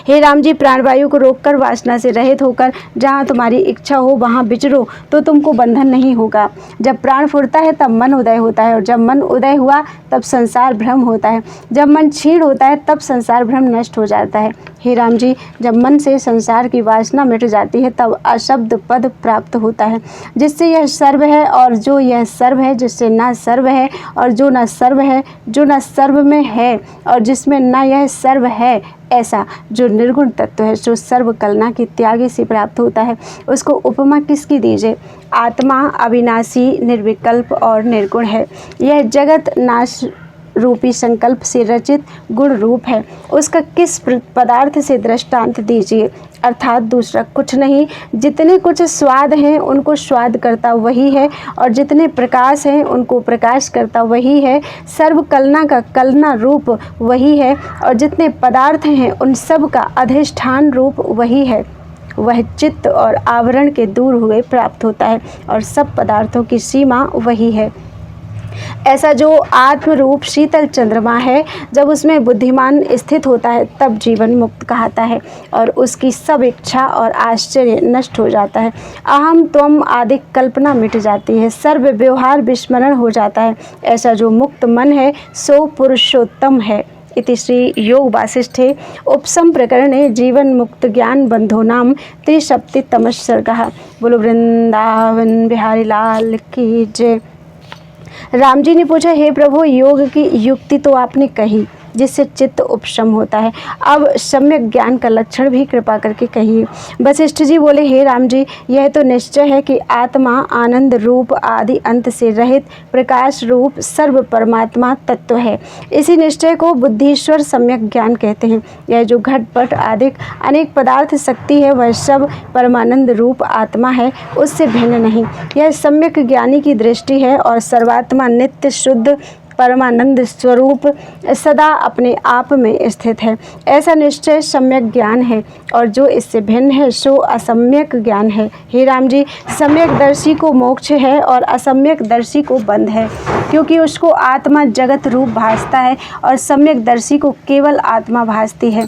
हे राम जी, प्राणवायु को रोककर वासना से रहित होकर जहाँ तुम्हारी इच्छा हो वहाँ विचरो तो तुमको बंधन नहीं होगा। जब प्राण फुरता है तब मन उदय होता है और जब मन उदय हुआ तब संसार भ्रम होता है। जब मन क्षीण होता है तब संसार भ्रम नष्ट हो जाता है। हे राम जी, जब मन से संसार की वासना मिट जाती है तब अशब्द पद प्राप्त होता है, जिससे यह सर्व है और जो यह सर्व है, जिससे ना सर्व है और जो ना सर्व है, जो ना सर्व में है और जिसमें ना यह सर्व है, ऐसा जो निर्गुण तत्व है जो सर्व कलना की त्यागी से प्राप्त होता है। उसको उपमा किसकी दीजिए? आत्मा अविनाशी, निर्विकल्प और निर्गुण है। यह जगत नाश रूपी संकल्प से रचित गुण रूप है। उसका किस पदार्थ से दृष्टांत दीजिए? अर्थात दूसरा कुछ नहीं। जितने कुछ स्वाद हैं उनको स्वाद करता वही है और जितने प्रकाश हैं उनको प्रकाश करता वही है। सर्व कलना का कलना रूप वही है और जितने पदार्थ हैं उन सब का अधिष्ठान रूप वही है। वह चित्त और आवरण के दूर हुए प्राप्त होता है और सब पदार्थों की सीमा वही है। ऐसा जो आत्म रूप शीतल चंद्रमा है, जब उसमें बुद्धिमान स्थित होता है तब जीवन मुक्त कहता है और उसकी सब इच्छा और आश्चर्य नष्ट हो जाता है। अहम त्वम आदि कल्पना मिट जाती है, सर्व व्यवहार विस्मरण हो जाता है। ऐसा जो मुक्त मन है सो पुरुषोत्तम है। इति श्री योग वासिष्ठे उपसम प्रकरणे जीवन मुक्त ज्ञान बंधो नाम 73तम सर्गः। बोलो वृंदावन बिहारी लाल की जय। राम जी ने पूछा, हे प्रभु, योग की युक्ति तो आपने कही जिससे चित्त उपशम होता है, अब सम्यक ज्ञान का लक्षण भी कृपा करके कहिए। वशिष्ठ जी बोले, हे राम जी, यह तो निश्चय है कि आत्मा आनंद रूप आदि अंत से रहित प्रकाश रूप सर्व परमात्मा तत्व है। इसी निश्चय को बुद्धीश्वर सम्यक ज्ञान कहते हैं। यह जो घटपट आदि अनेक पदार्थ शक्ति है वह सब परमानंद रूप आत्मा है, उससे भिन्न नहीं। यह सम्यक ज्ञानी की दृष्टि है और सर्वात्मा नित्य शुद्ध परमानंद स्वरूप सदा अपने आप में स्थित है। ऐसा निश्चय सम्यक ज्ञान है और जो इससे भिन्न है सो असम्यक ज्ञान है। हे राम जी, सम्यक दर्शी को मोक्ष है और असम्यक दर्शी को बंध है, क्योंकि उसको आत्मा जगत रूप भासता है और सम्यक दर्शी को केवल आत्मा भासती है।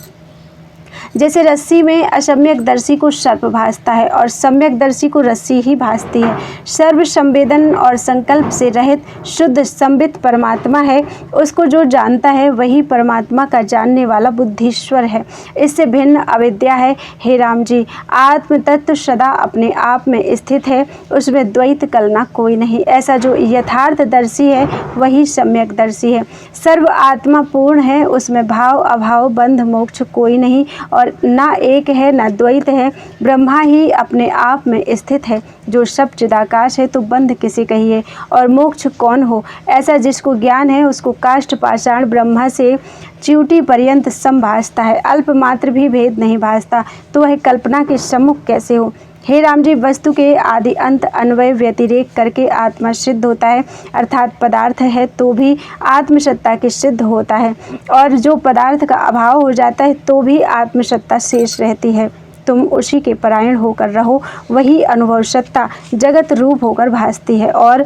जैसे रस्सी में असम्यक दर्शी को सर्प भासता है और सम्यक दर्शी को रस्सी ही भासती है। सर्व संवेदन और संकल्प से रहित शुद्ध संबित परमात्मा है। उसको जो जानता है वही परमात्मा का जानने वाला बुद्धीश्वर है। इससे भिन्न अविद्या है। हे राम जी, आत्म तत्व सदा अपने आप में स्थित है, उसमें द्वैत कलना कोई नहीं। ऐसा जो यथार्थ दर्शी है वही सम्यक दर्शी है। सर्व आत्मा पूर्ण है, उसमें भाव अभाव बंध मोक्ष कोई नहीं और ना एक है ना द्वैत है। ब्रह्मा ही अपने आप में स्थित है। जो सब चिदाकाश है तो बंध किसे कहिए और मोक्ष कौन हो। ऐसा जिसको ज्ञान है उसको काष्ठ पाषाण ब्रह्मा से च्यूटी पर्यंत सम भासता है। अल्प मात्र भी भेद नहीं भासता, तो वह कल्पना के सम्मुख कैसे हो। हे राम जी, वस्तु के आदि अंत अन्वय व्यतिरेक करके आत्मा सिद्ध होता है, अर्थात पदार्थ है तो भी आत्मसत्ता के सिद्ध होता है, और जो पदार्थ का अभाव हो जाता है तो भी आत्मसत्ता शेष रहती है। तुम उसी के परायण होकर रहो, वही अनुभव सत्ता जगत रूप होकर भासती है। और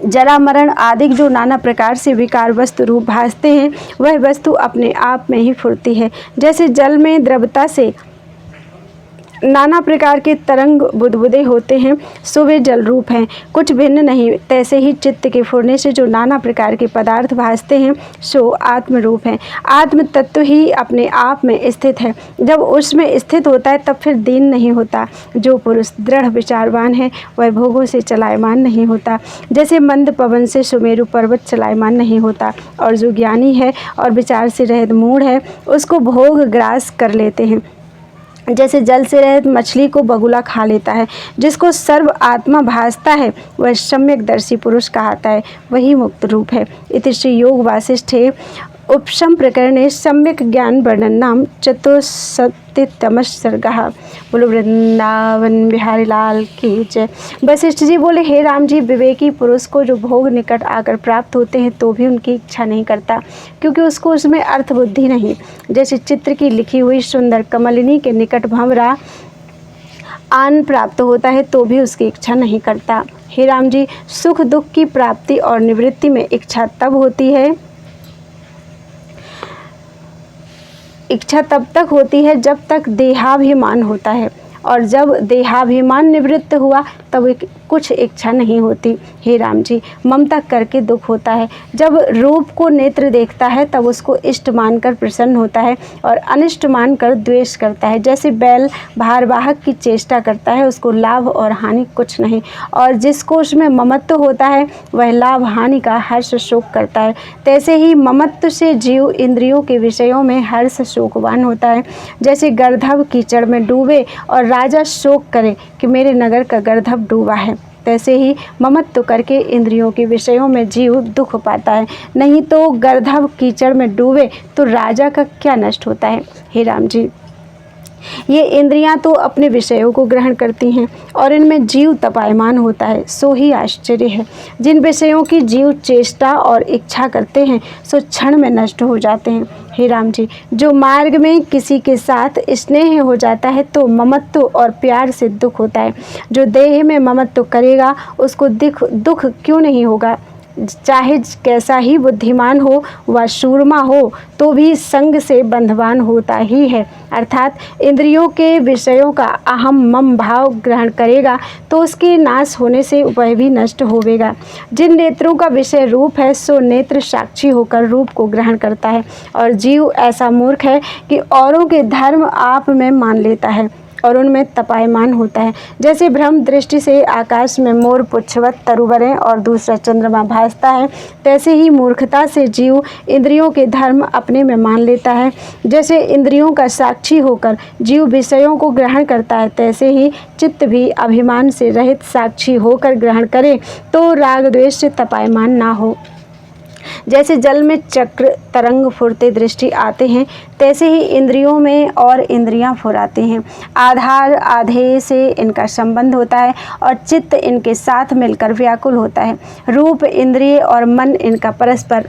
जरा मरण आदि जो नाना प्रकार से विकार वस्तु रूप भासते हैं, वह वस्तु अपने आप में ही फुरती है। जैसे जल में द्रवता से नाना प्रकार के तरंग बुदबुदे होते हैं, सो वे जल रूप हैं, कुछ भिन्न नहीं। तैसे ही चित्त के फुरने से जो नाना प्रकार के पदार्थ भासते हैं, सो आत्म रूप हैं। आत्म तत्व ही अपने आप में स्थित है। जब उसमें स्थित होता है तब फिर दीन नहीं होता। जो पुरुष दृढ़ विचारवान है वह भोगों से चलायमान नहीं होता। जैसे मंद पवन से सुमेरु पर्वत चलायमान नहीं होता, और जो ज्ञानी है और विचार से रहित मूढ़ है उसको भोग ग्रास कर लेते हैं। जैसे जल से रहित मछली को बगुला खा लेता है। जिसको सर्व आत्मा भासता है वह सम्यक दर्शी पुरुष कहलाता है, वही मुक्त रूप है। इति श्री योग वासिष्ठे उपशम प्रकरणे सम्यक ज्ञान वर्णन नाम चतुस्सप्ततितमः सर्गः। बोलो वृंदावन बिहारी लाल की जय। वशिष्ठ जी बोले, हे राम जी, विवेकी पुरुष को जो भोग निकट आकर प्राप्त होते हैं तो भी उनकी इच्छा नहीं करता, क्योंकि उसको उसमें अर्थ बुद्धि नहीं। जैसे चित्र की लिखी हुई सुंदर कमलिनी के निकट भंवरा आन प्राप्त होता है तो भी उसकी इच्छा नहीं करता। हे राम जी, सुख दुख की प्राप्ति और निवृत्ति में इच्छा तब होती है, इच्छा तब तक होती है जब तक देहाभिमान होता है, और जब देहाभिमान निवृत्त हुआ तब कुछ इच्छा नहीं होती। हे राम जी, ममता करके दुख होता है। जब रूप को नेत्र देखता है तब उसको इष्ट मानकर प्रसन्न होता है और अनिष्ट मानकर द्वेष करता है। जैसे बैल भारवाहक की चेष्टा करता है, उसको लाभ और हानि कुछ नहीं, और जिसको उसमें ममत्व होता है वह लाभ हानि का हर्ष शोक करता है। तैसे ही ममत्व से जीव इंद्रियों के विषयों में हर्ष शोकवान होता है। जैसे गर्दभ कीचड़ में डूबे और राजा शोक करे कि मेरे नगर का गर्दभ डूबा है, तैसे ही ममत्व करके इंद्रियों के विषयों में जीव दुख पाता है। नहीं तो गर्दभ कीचड़ में डूबे तो राजा का क्या नष्ट होता है। हे राम जी, ये इंद्रियां तो अपने विषयों को ग्रहण करती हैं और इनमें जीव तपायमान होता है, सो ही आश्चर्य है। जिन विषयों की जीव चेष्टा और इच्छा करते हैं सो क्षण में नष्ट हो जाते हैं। हे राम जी, जो मार्ग में किसी के साथ स्नेह हो जाता है तो ममत्व और प्यार से दुख होता है। जो देह में ममत्व करेगा उसको दुख क्यों नहीं होगा। चाहे कैसा ही बुद्धिमान हो व शूरमा हो तो भी संग से बंधवान होता ही है। अर्थात इंद्रियों के विषयों का अहम मम भाव ग्रहण करेगा तो उसके नाश होने से वह भी नष्ट होवेगा। जिन नेत्रों का विषय रूप है सो नेत्र साक्षी होकर रूप को ग्रहण करता है, और जीव ऐसा मूर्ख है कि औरों के धर्म आप में मान लेता है और उनमें तपायमान होता है। जैसे भ्रम दृष्टि से आकाश में मोर पुच्छवत तरुवरें और दूसरा चंद्रमा भासता है, तैसे ही मूर्खता से जीव इंद्रियों के धर्म अपने में मान लेता है। जैसे इंद्रियों का साक्षी होकर जीव विषयों को ग्रहण करता है, तैसे ही चित्त भी अभिमान से रहित साक्षी होकर ग्रहण करे तो राग द्वेष से तपायमान ना हो। जैसे जल में चक्र तरंग फुरते दृष्टि आते हैं, तैसे ही इंद्रियों में और इंद्रियां फुराती हैं। आधार आधेय से इनका संबंध होता है और चित्त इनके साथ मिलकर व्याकुल होता है। रूप इंद्रिय और मन इनका परस्पर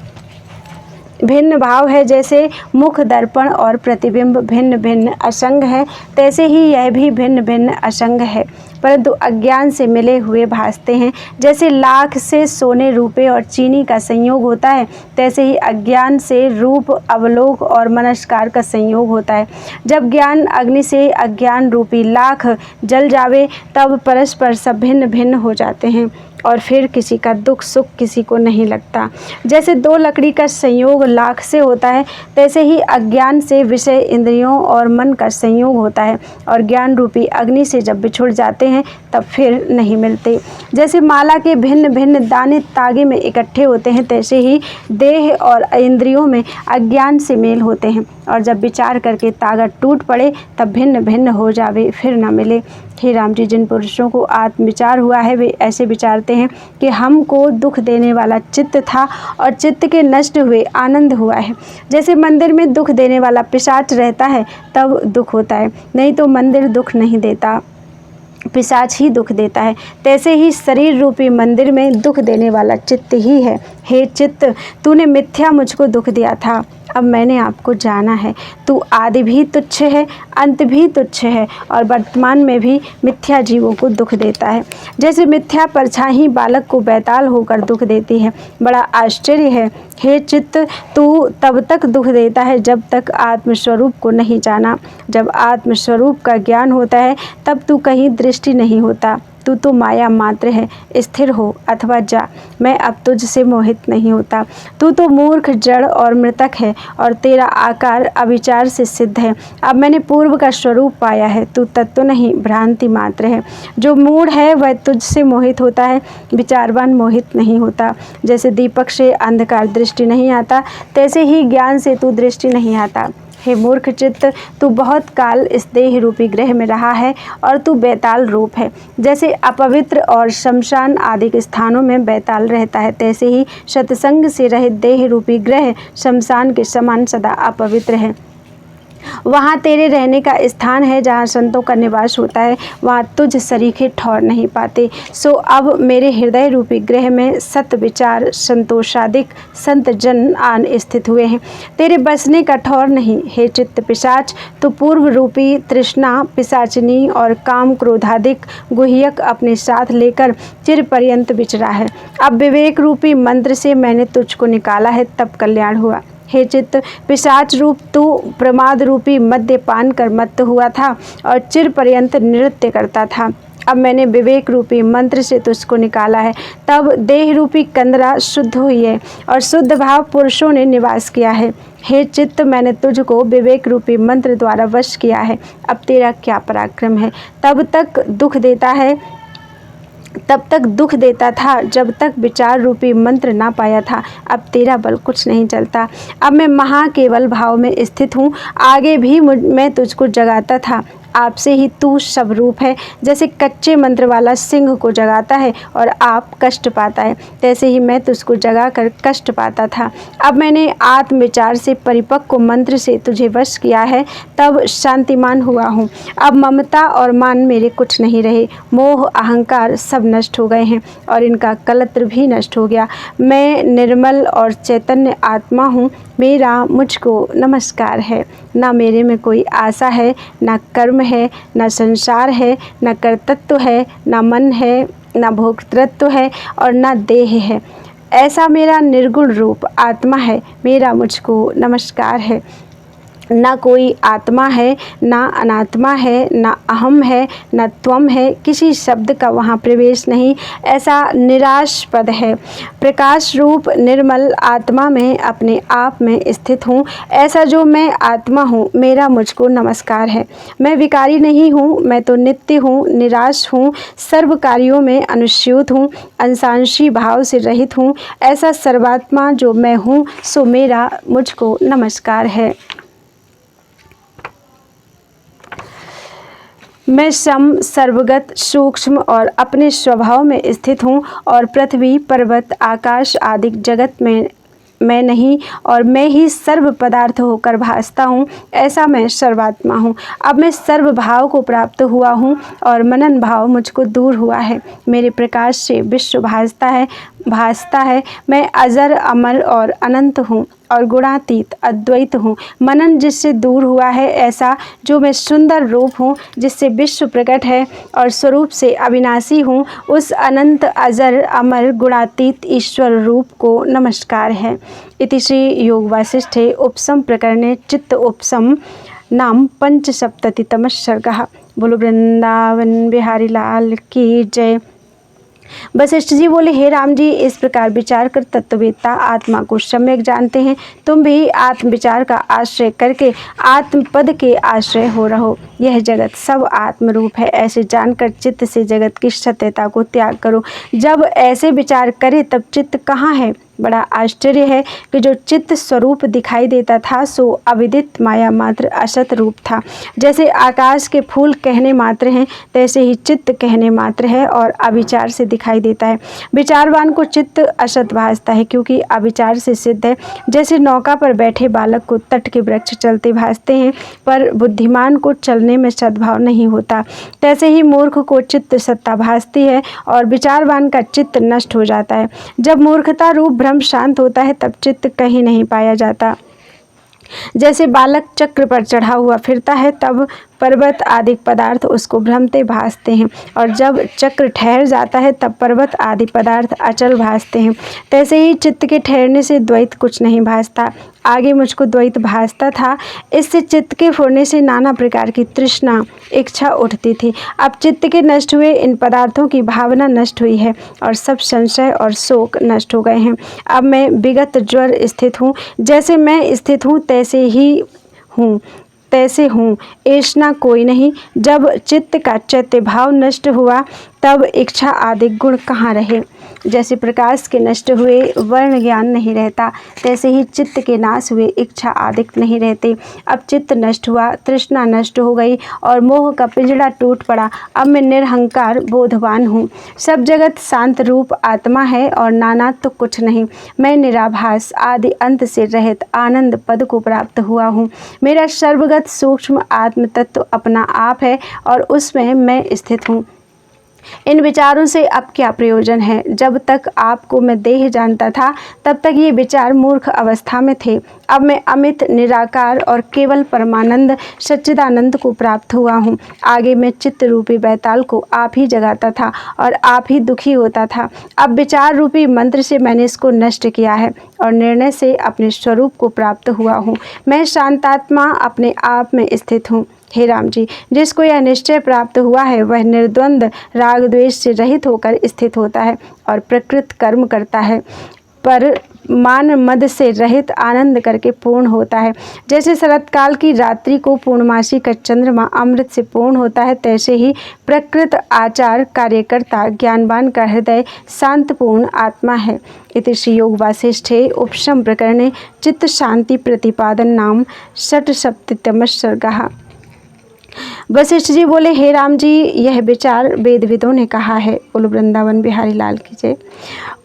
भिन्न भाव है। जैसे मुख दर्पण और प्रतिबिंब भिन्न भिन्न असंग है, तैसे ही यह भी भिन्न भिन्न असंग है। परंतु अज्ञान से मिले हुए भासते हैं। जैसे लाख से सोने, रुपये और चीनी का संयोग होता है, तैसे ही अज्ञान से रूप, अवलोक और मनस्कार का संयोग होता है। जब ज्ञान अग्नि से अज्ञान रूपी लाख जल जावे, तब परस्पर सब भिन्न भिन्न हो जाते हैं और फिर किसी का दुख सुख किसी को नहीं लगता। जैसे दो लकड़ी का संयोग लाख से होता है, तैसे ही अज्ञान से विषय, इंद्रियों और मन का संयोग होता है और ज्ञान रूपी अग्नि से जब बिछुड़ जाते हैं तब फिर नहीं मिलते। जैसे माला के भिन्न भिन्न दाने तागे में इकट्ठे होते हैं, तैसे ही देह और इंद्रियों में अज्ञान से मेल होते हैं और जब विचार करके तागा टूट पड़े तब भिन्न भिन्न हो जावे, फिर न मिले। हे राम जी, जिन पुरुषों को आत्म विचार हुआ है वे ऐसे विचारते हैं कि हमको दुख देने वाला चित्त था और चित्त के नष्ट हुए आनंद हुआ है। जैसे मंदिर में दुख देने वाला पिशाच रहता है तब दुख होता है, नहीं तो मंदिर दुख नहीं देता, पिशाच ही दुख देता है। तैसे ही शरीर रूपी मंदिर में दुख देने वाला चित्त ही है। हे चित्त, तूने मिथ्या मुझको दुख दिया था, अब मैंने आपको जाना है। तू आदि भी तुच्छ है, अंत भी तुच्छ है और वर्तमान में भी मिथ्या जीवों को दुख देता है। जैसे मिथ्या परछाई बालक को बैताल होकर दुख देती है, बड़ा आश्चर्य है। हे चित्त, तू तब तक दुख देता है जब तक आत्मस्वरूप को नहीं जाना। जब आत्मस्वरूप का ज्ञान होता है तब तू कहीं दृष्टि नहीं होता। तू तो माया मात्र है, स्थिर हो अथवा जा, मैं अब तुझसे मोहित नहीं होता। तू तो मूर्ख, जड़ और मृतक है और तेरा आकार अविचार से सिद्ध है। अब मैंने पूर्व का स्वरूप पाया है, तू तत्व नहीं, भ्रांति मात्र है। जो मूढ़ है वह तुझसे मोहित होता है, विचारवान मोहित नहीं होता। जैसे दीपक से अंधकार दृष्टि नहीं आता, तैसे ही ज्ञान से तू दृष्टि नहीं आता। हे मूर्ख चित्त, तू बहुत काल इस देह रूपी ग्रह में रहा है और तू बैताल रूप है। जैसे अपवित्र और शमशान आदि के स्थानों में बैताल रहता है, तैसे ही सत्संग से रहित देह रूपी ग्रह शमशान के समान सदा अपवित्र है। वहाँ तेरे रहने का स्थान है, जहाँ संतों का निवास होता है, वहाँ तुझ सरीखे ठौर नहीं पाते। सो अब मेरे हृदय रूपी ग्रह में सत विचार संतोषादिक संत जन आन स्थित हुए हैं, तेरे बसने का ठौर नहीं। हे चित्त पिशाच, तो पूर्व रूपी तृष्णा, पिशाचिनी और काम क्रोधादिक गुह्यक अपने साथ लेकर चिर पर्यंत विचरा है। अब विवेक रूपी मंत्र से मैंने तुझको निकाला है, तब कल्याण हुआ। हे चित्त, पिशाच रूप तू प्रमाद रूपी मद्यपान कर मत्त हुआ था और चिर पर्यंत नृत्य करता था। अब मैंने विवेक रूपी मंत्र से तुझको निकाला है, तब देह रूपी कंदरा शुद्ध हुई है और शुद्ध भाव पुरुषों ने निवास किया है। हे चित्त, मैंने तुझको विवेक रूपी मंत्र द्वारा वश किया है, अब तेरा क्या पराक्रम है। तब तक दुख देता था जब तक विचार रूपी मंत्र ना पाया था, अब तेरा बल कुछ नहीं चलता। अब मैं महाकेवल भाव में स्थित हूँ, आगे भी मैं तुझको जगाता था, आपसे ही तू सब रूप है। जैसे कच्चे मंत्र वाला सिंह को जगाता है और आप कष्ट पाता है, तैसे ही मैं तुझको जगा कर कष्ट पाता था। अब मैंने आत्म विचार से परिपक्व मंत्र से तुझे वश किया है, तब शांतिमान हुआ हूँ। अब ममता और मान मेरे कुछ नहीं रहे, मोह अहंकार सब नष्ट हो गए हैं और इनका कलत्र भी नष्ट हो गया। मैं निर्मल और चैतन्य आत्मा हूँ, मेरा मुझको नमस्कार है। ना मेरे में कोई आशा है, ना कर्म है, ना संसार है, ना कर्तृत्व है, ना मन है, ना भोक्तृत्व है और ना देह है। ऐसा मेरा निर्गुण रूप आत्मा है, मेरा मुझको नमस्कार है। ना कोई आत्मा है, ना अनात्मा है, ना अहम है, ना त्वम है, किसी शब्द का वहाँ प्रवेश नहीं, ऐसा निराश पद है। प्रकाश रूप निर्मल आत्मा में अपने आप में स्थित हूँ, ऐसा जो मैं आत्मा हूँ, मेरा मुझको नमस्कार है। मैं विकारी नहीं हूँ, मैं तो नित्य हूँ, निराश हूँ, सर्व कार्यों में अनुस्यूत हूँ, अंशांशी भाव से रहित हूँ, ऐसा सर्वात्मा जो मैं हूँ, सो मेरा मुझको नमस्कार है। मैं सम, सर्वगत, सूक्ष्म और अपने स्वभाव में स्थित हूँ और पृथ्वी, पर्वत, आकाश आदि जगत में मैं नहीं और मैं ही सर्व पदार्थ होकर भासता हूँ, ऐसा मैं सर्वात्मा हूँ। अब मैं सर्व भाव को प्राप्त हुआ हूँ और मनन भाव मुझको दूर हुआ है। मेरे प्रकाश से विश्व भासता है। मैं अजर, अमर और अनंत हूँ और गुणातीत अद्वैत हूँ। मनन जिससे दूर हुआ है, ऐसा जो मैं सुंदर रूप हूँ, जिससे विश्व प्रकट है और स्वरूप से अविनाशी हूँ, उस अनंत अजर अमर गुणातीत ईश्वर रूप को नमस्कार है। इति श्री योग वासिष्ठे उपसम प्रकरणे चित्त उपसम नाम पंचसप्ततितमः सर्गः। बोलो वृंदावन बिहारी लाल की जय। वशिष्ठ जी बोले, हे राम जी, इस प्रकार विचार कर तत्ववेत्ता आत्मा को सम्यक जानते हैं। तुम भी आत्म विचार का आश्रय करके आत्मपद के आश्रय हो रहो। यह जगत सब आत्म रूप है, ऐसे जानकर चित्त से जगत की सत्यता को त्याग करो। जब ऐसे विचार करे तब चित्त कहाँ है? बड़ा आश्चर्य है कि जो चित्त स्वरूप दिखाई देता था सो अविदित माया मात्र असत रूप था। जैसे आकाश के फूल कहने मात्र हैं, तैसे ही चित्त कहने मात्र है और अविचार से दिखाई देता है। विचारवान को चित्त असत भासता है, क्योंकि अविचार से सिद्ध है। जैसे नौका पर बैठे बालक को तट के वृक्ष चलते भासते हैं, पर बुद्धिमान को चलने में सद्भाव नहीं होता, तैसे ही मूर्ख को चित्त सत्ता भासती है और विचारवान का चित्त नष्ट हो जाता है। जब मूर्खता रूप भ्रम शांत होता है तब चित्त कहीं नहीं पाया जाता। जैसे बालक चक्र पर चढ़ा हुआ फिरता है, तब पर्वत आदि पदार्थ उसको भ्रमते भासते हैं, और जब चक्र ठहर जाता है तब पर्वत आदि पदार्थ अचल भासते हैं। तैसे ही चित्त के ठहरने से द्वैत कुछ नहीं भासता। आगे मुझको द्वैत भासता था, इससे चित्त के फुरने से नाना प्रकार की तृष्णा इच्छा उठती थी। अब चित्त के नष्ट हुए इन पदार्थों की भावना नष्ट हुई है और सब संशय और शोक नष्ट हो गए हैं। अब मैं विगत ज्वर स्थित हूँ, जैसे मैं स्थित हूँ तैसे हूँ, ऐसा कोई नहीं। जब चित्त का चैत्य भाव नष्ट हुआ तब इच्छा आदि गुण कहाँ रहे? जैसे प्रकाश के नष्ट हुए वर्ण ज्ञान नहीं रहता, तैसे ही चित्त के नाश हुए इच्छा आदि नहीं रहते। अब चित्त नष्ट हुआ, तृष्णा नष्ट हो गई और मोह का पिंजड़ा टूट पड़ा। अब मैं निरहंकार बोधवान हूँ। सब जगत शांत रूप आत्मा है और नाना तो कुछ नहीं। मैं निराभास आदि अंत से रहित आनंद पद को प्राप्त हुआ हूँ। मेरा सर्वगत सूक्ष्म आत्म तत्व अपना आप है और उसमें मैं स्थित हूँ। इन विचारों से अब क्या प्रयोजन है? जब तक आपको मैं देह जानता था तब तक ये विचार मूर्ख अवस्था में थे। अब मैं अमित निराकार और केवल परमानंद सच्चिदानंद को प्राप्त हुआ हूँ। आगे मैं चित्त रूपी बैताल को आप ही जगाता था और आप ही दुखी होता था। अब विचार रूपी मंत्र से मैंने इसको नष्ट किया है और निर्णय से अपने स्वरूप को प्राप्त हुआ हूँ। मैं शांतात्मा अपने आप में स्थित हूँ। हे राम जी, जिसको यह निश्चय प्राप्त हुआ है वह निर्द्वंद राग द्वेष से रहित होकर स्थित होता है और प्रकृत कर्म करता है, पर मान मद से रहित आनंद करके पूर्ण होता है। जैसे शरतकाल की रात्रि को पूर्णमासी का चंद्रमा अमृत से पूर्ण होता है, तैसे ही प्रकृत आचार कार्यकर्ता ज्ञानवान का हृदय शांतपूर्ण आत्मा है। इति श्री योग वासिष्ठे उपशम प्रकरणे चित्त शांति प्रतिपादन नाम षट्सप्ततितमः सर्गः। वशिष्ठ जी बोले, हे राम जी, यह विचार वेदविदों ने कहा है। बोलो वृंदावन बिहारी लाल की जय।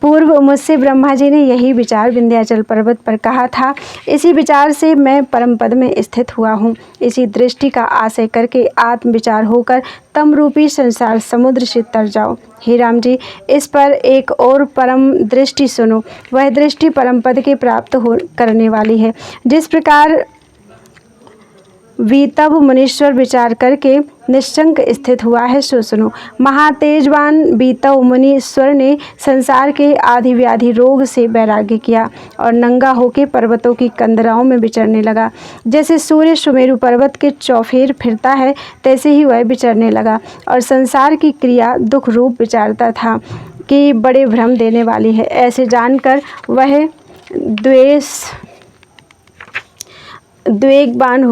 पूर्व मुझसे ब्रह्मा जी ने यही विचार विंध्याचल पर्वत पर कहा था। इसी विचार से मैं परम पद में स्थित हुआ हूँ। इसी दृष्टि का आशय करके आत्म विचार होकर तम रूपी संसार समुद्र से तर जाओ। हे राम जी, इस पर एक और परम दृष्टि सुनो। वह दृष्टि परम पद के प्राप्त हो करने वाली है। जिस प्रकार वीतव मुनीश्वर विचार करके निश्चंक स्थित हुआ है सो सुनो। महातेजवान वीतव मुनीश्वर ने संसार के आदि व्याधि रोग से वैराग्य किया और नंगा होके पर्वतों की कंदराओं में विचरने लगा। जैसे सूर्य सुमेरु पर्वत के चौफेर फिरता है, तैसे ही वह विचरने लगा और संसार की क्रिया दुख रूप विचारता था कि बड़े भ्रम देने वाली है। ऐसे जानकर वह द्वेषवान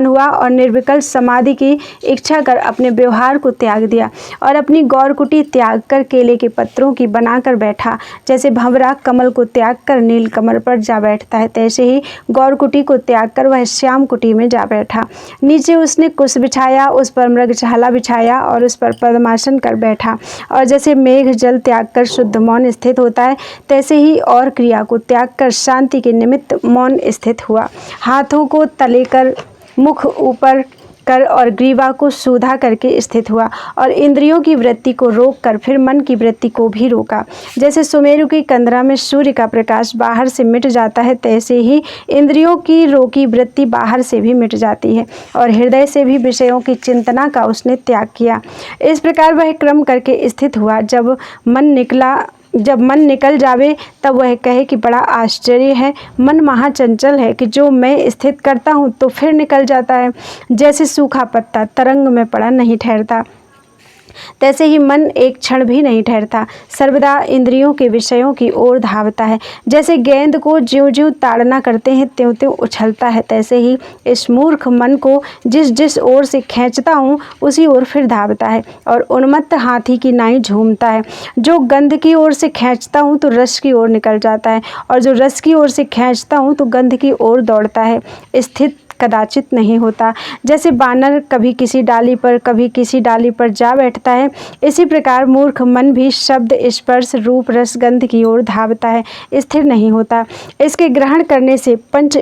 हुआ और निर्विकल्प समाधि की इच्छा कर अपने व्यवहार को त्याग दिया और अपनी गौरकुटी त्याग कर केले के पत्रों की बनाकर बैठा। जैसे भंवरा कमल को त्याग कर नील कमल पर जा बैठता है, तैसे ही गौरकुटी को त्याग कर वह श्याम कुटी में जा बैठा। नीचे उसने कुश बिछाया, उस पर मृगछाला बिछाया और उस पर पद्मासन कर बैठा। और जैसे मेघ जल त्याग कर शुद्ध मौन स्थित होता है, तैसे ही और क्रिया को त्याग कर शांति के निमित्त मौन स्थित हुआ। हाथों को तले कर मुख ऊपर कर और ग्रीवा को सूधा करके स्थित हुआ और इंद्रियों की वृत्ति को रोक कर फिर मन की वृत्ति को भी रोका। जैसे सुमेरु की कंदरा में सूर्य का प्रकाश बाहर से मिट जाता है, तैसे ही इंद्रियों की रोकी वृत्ति बाहर से भी मिट जाती है और हृदय से भी विषयों की चिंतना का उसने त्याग किया। इस प्रकार वह क्रम करके स्थित हुआ। जब मन निकल जावे तब वह कहे कि बड़ा आश्चर्य है, मन महाचंचल है कि जो मैं स्थित करता हूँ तो फिर निकल जाता है। जैसे सूखा पत्ता तरंग में पड़ा नहीं ठहरता, तैसे ही मन एक क्षण भी नहीं ठहरता, सर्वदा इंद्रियों के विषयों की ओर धावता है। जैसे गेंद को ज्यों ज्यों ताड़ना करते हैं त्यों त्यों उछलता है, तैसे ही इस मूर्ख मन को जिस जिस ओर से खींचता हूँ उसी ओर फिर धावता है और उन्मत्त हाथी की नाई झूमता है। जो गंध की ओर से खींचता हूँ तो रस की ओर निकल जाता है और जो रस की ओर से खींचता हूँ तो गंध की ओर दौड़ता है, स्थित कदाचित नहीं होता। जैसे बानर कभी किसी डाली पर कभी किसी डाली पर जा बैठता है, इसी प्रकार मूर्ख मन भी शब्द स्पर्श रूप रस गंध की ओर धावता है, स्थिर नहीं होता। इसके ग्रहण करने के 5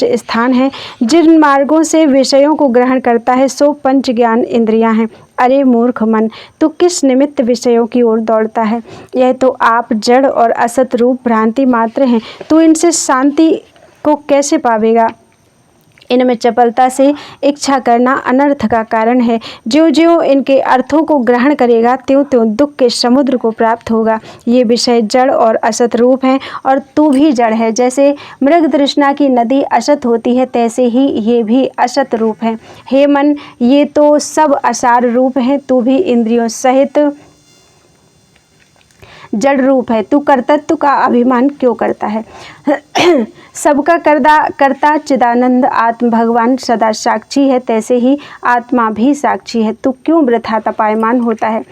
स्थान हैं। जिन मार्गों से विषयों को ग्रहण करता है सो 5 ज्ञान इंद्रियां हैं। अरे मूर्ख मन, तू किस निमित्त विषयों की ओर दौड़ता है? यह तो आप जड़ और असत रूप भ्रांति मात्र हैं। तू इनसे शांति को कैसे पावेगा? इनमें चपलता से इच्छा करना अनर्थ का कारण है। ज्यों ज्यों इनके अर्थों को ग्रहण करेगा त्यों त्यों दुख के समुद्र को प्राप्त होगा। ये विषय जड़ और असत रूप हैं और तू भी जड़ है। जैसे मृग तृष्णा की नदी असत होती है, तैसे ही ये भी असत रूप है। हे मन, ये तो सब असार रूप हैं, तू भी इंद्रियों सहित जड़ रूप है। तू कर्तृत्व का अभिमान क्यों करता है? सबका कर्ता चिदानंद आत्म भगवान सदा साक्षी है, तैसे ही आत्मा भी साक्षी है। तू क्यों वृथा तपायमान होता है?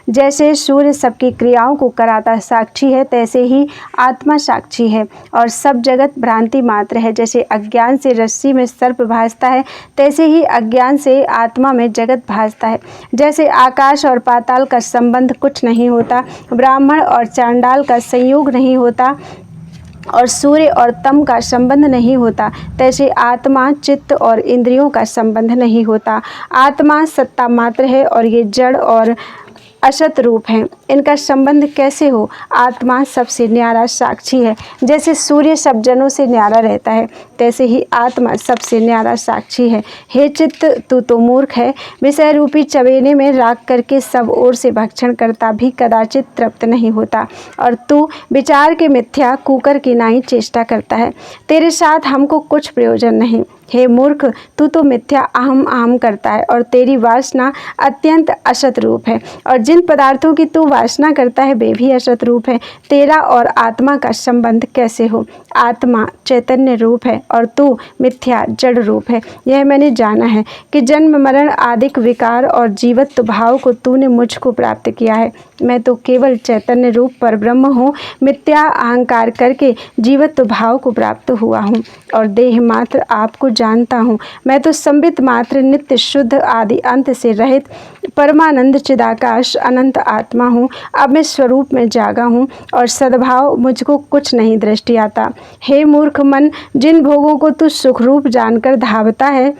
जैसे सूर्य सबकी क्रियाओं को कराता साक्षी है, तैसे ही आत्मा साक्षी है और सब जगत भ्रांति मात्र है। जैसे अज्ञान से रस्सी में सर्प भासता है, तैसे ही अज्ञान से आत्मा में जगत भासता है। जैसे आकाश और पाताल का संबंध कुछ नहीं होता, ब्राह्मण और चांडाल का संयोग नहीं होता और सूर्य और तम का संबंध नहीं होता, तैसे आत्मा चित्त और इंद्रियों का संबंध नहीं होता। आत्मा सत्ता मात्र है और ये जड़ और असत रूप हैं। इनका संबंध कैसे हो? आत्मा सबसे न्यारा साक्षी है। जैसे सूर्य सब जनों से न्यारा रहता है, तैसे ही आत्मा सबसे न्यारा साक्षी है। हे चित्त, तू तो मूर्ख है। विषय रूपी चवेने में राख करके सब ओर से भक्षण करता भी कदाचित तृप्त नहीं होता और तू विचार के मिथ्या कुकर की नाई चेष्टा करता है। तेरे साथ हमको कुछ प्रयोजन नहीं। हे मूर्ख, तू तो मिथ्या अहम करता है और तेरी वासना अत्यंत असत रूप है और जिन पदार्थों की तू वासना करता है वे भी असत रूप है। तेरा और आत्मा का संबंध कैसे हो? आत्मा चैतन्य रूप है और तू मिथ्या जड़ रूप है। यह मैंने जाना है कि जन्म मरण आदिक विकार और जीवत्व भाव को तूने मुझको प्राप्त किया है। मैं तो केवल चैतन्य रूप पर ब्रह्म हूँ, मिथ्या अहंकार करके जीवत्व भाव को प्राप्त हुआ हूँ और देह मात्र आपको जानता हूँ। मैं तो संबित मात्र नित्य शुद्ध आदि अंत से रहित परमानंद चिदाकाश अनंत आत्मा हूँ। अब मैं स्वरूप में जागा हूँ और सद्भाव मुझको कुछ नहीं दृष्टि आता। हे मूर्ख मन, जिन भोगों को तू सुखरूप जानकर धावता है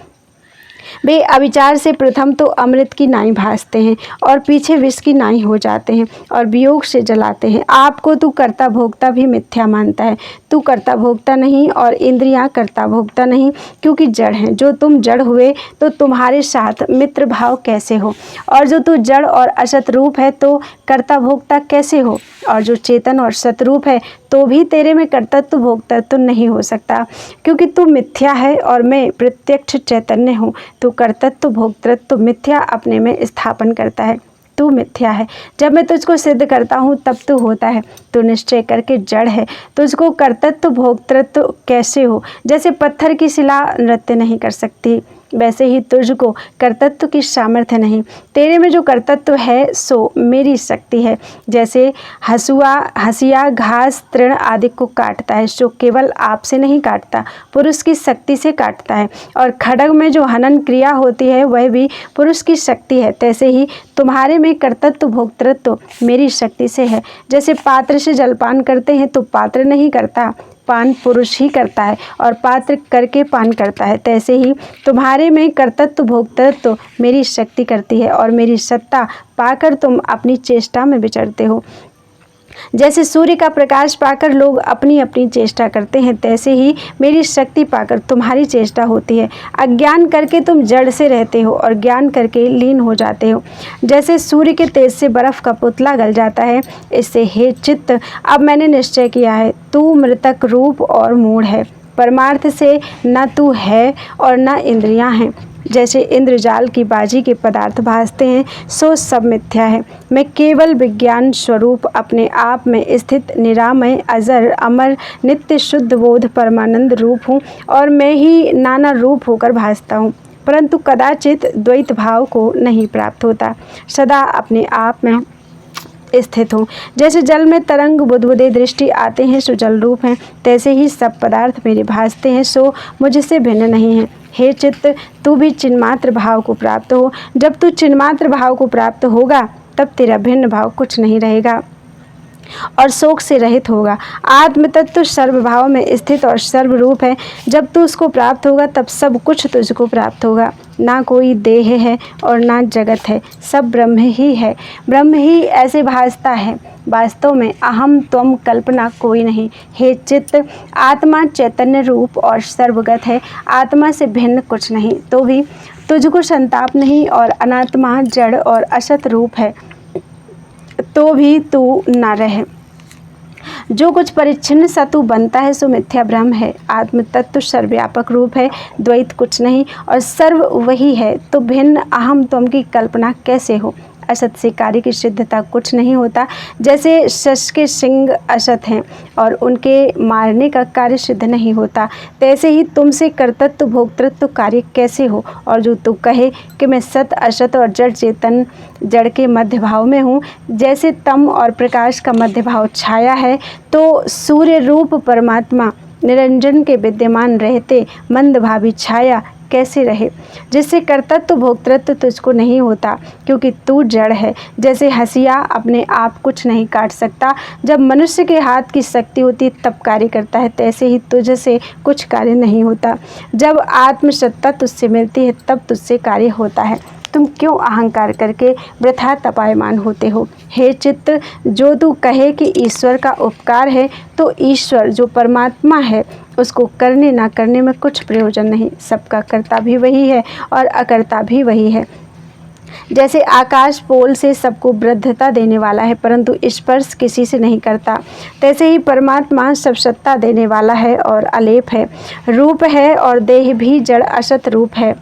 वे अविचार से प्रथम तो अमृत की नाई भासते हैं और पीछे विष की नाई हो जाते हैं और वियोग से जलाते हैं। आपको तू कर्ता भोक्ता भी मिथ्या मानता है। तू कर्ता भोक्ता नहीं और इंद्रियां कर्ता भोक्ता नहीं, क्योंकि जड़ हैं। जो तुम जड़ हुए तो तुम्हारे साथ मित्र भाव कैसे हो? और जो तू जड़ और असत रूप है तो कर्ता भोक्ता कैसे हो? और जो चेतन और सतरूप है तो भी तेरे में कर्तृत्व भोक्तृत्व नहीं हो सकता, क्योंकि तू मिथ्या है और मैं प्रत्यक्ष चैतन्य हूँ। तू कर्तृत्व भोक्तृत्व मिथ्या अपने में स्थापन करता है। तू मिथ्या है। जब मैं तुझको सिद्ध करता हूँ तब तू होता है। तू निश्चय करके जड़ है। तुझको कर्तृत्व भोक्तृत्व कैसे हो? जैसे पत्थर की शिला नृत्य नहीं कर सकती, वैसे ही तुझको कर्तृत्व की सामर्थ्य नहीं। तेरे में जो कर्तृत्व है सो मेरी शक्ति है। जैसे हंसिया घास तृण आदि को काटता है, सो केवल आपसे नहीं काटता, पुरुष की शक्ति से काटता है। और खड्ग में जो हनन क्रिया होती है वह भी पुरुष की शक्ति है। तैसे ही तुम्हारे में कर्तृत्व भोक्तृत्व मेरी शक्ति से है। जैसे पात्र से जलपान करते हैं तो पात्र नहीं करता, पान पुरुष ही करता है और पात्र करके पान करता है, तैसे ही तुम्हारे में कर्तृत्व भोक्तृत्व मेरी शक्ति करती है और मेरी सत्ता पाकर तुम अपनी चेष्टा में विचरते हो। जैसे सूर्य का प्रकाश पाकर लोग अपनी अपनी चेष्टा करते हैं, तैसे ही मेरी शक्ति पाकर तुम्हारी चेष्टा होती है। अज्ञान करके तुम जड़ से रहते हो और ज्ञान करके लीन हो जाते हो। जैसे सूर्य के तेज से बर्फ़ का पुतला गल जाता है, इससे हे चित्त अब मैंने निश्चय किया है, तू मृतक रूप और मूढ़ है। परमार्थ से न तू है और न इंद्रियां हैं। जैसे इंद्रजाल की बाजी के पदार्थ भासते हैं, सो सब मिथ्या है। मैं केवल विज्ञान स्वरूप अपने आप में स्थित निरामय अजर अमर नित्य शुद्ध बोध परमानंद रूप हूँ और मैं ही नाना रूप होकर भासता हूँ, परंतु कदाचित द्वैत भाव को नहीं प्राप्त होता, सदा अपने आप में स्थित हूँ। जैसे जल में तरंग बुदबुदे दृष्टि आते हैं सो जल रूप हैं, तैसे ही सब पदार्थ मेरे भासते हैं सो मुझसे भिन्न नहीं है। हे चित्त, तू भी चिन्मात्र भाव को प्राप्त हो। जब तू चिन्मात्र भाव को प्राप्त होगा तब तेरा भिन्न भाव कुछ नहीं रहेगा और शोक से रहित होगा। आत्म तत्व सर्वभाव में स्थित और सर्वरूप है। जब तू उसको प्राप्त होगा तब सब कुछ तुझको प्राप्त होगा। ना कोई देह है और ना जगत है, सब ब्रह्म ही है। ब्रह्म ही ऐसे भासता है, वास्तव में अहम त्वम कल्पना कोई नहीं। हे चित्त, आत्मा चैतन्य रूप और सर्वगत है, आत्मा से भिन्न कुछ नहीं, तो भी तुझको संताप नहीं और अनात्मा जड़ और असत रूप है, तो भी तू न रहे। जो कुछ परिच्छिन्न सा तू बनता है सो मिथ्या भ्रम है। आत्म तत्व सर्वव्यापक रूप है, द्वैत कुछ नहीं और सर्व वही है, तो भिन्न अहम त्वम की कल्पना कैसे हो। असत से कार्य की सिद्धता कुछ नहीं होता। जैसे शश के सिंग असत हैं और उनके मारने का कार्य सिद्ध नहीं होता, तैसे ही तुमसे कर्तृत्व भोक्तृत्व कार्य कैसे हो। और जो तू कहे कि मैं सत असत और जड़ चेतन जड़ के मध्य भाव में हूँ, जैसे तम और प्रकाश का मध्य भाव छाया है, तो सूर्य रूप परमात्मा निरंजन के विद्यमान रहते मंदभावी छाया कैसे रहे, जिससे कर्तृत्व भोक्तृत्व तुझको नहीं होता, क्योंकि तू जड़ है। जैसे हंसिया अपने आप कुछ नहीं काट सकता, जब मनुष्य के हाथ की शक्ति होती तब कार्य करता है, तैसे ही तुझसे कुछ कार्य नहीं होता। जब आत्मसत्ता तुझसे मिलती है तब तुझसे कार्य होता है। तुम क्यों अहंकार करके वृथा तपायमान होते हो। हे चित्त, जो तू कहे कि ईश्वर का उपकार है, तो ईश्वर जो परमात्मा है उसको करने ना करने में कुछ प्रयोजन नहीं। सबका कर्ता भी वही है और अकर्ता भी वही है। जैसे आकाश पोल से सबको वृद्धता देने वाला है परंतु स्पर्श किसी से नहीं करता, तैसे ही परमात्मा सब सत्ता देने वाला है और अलेप है, रूप है और देह भी जड़ असत रूप है।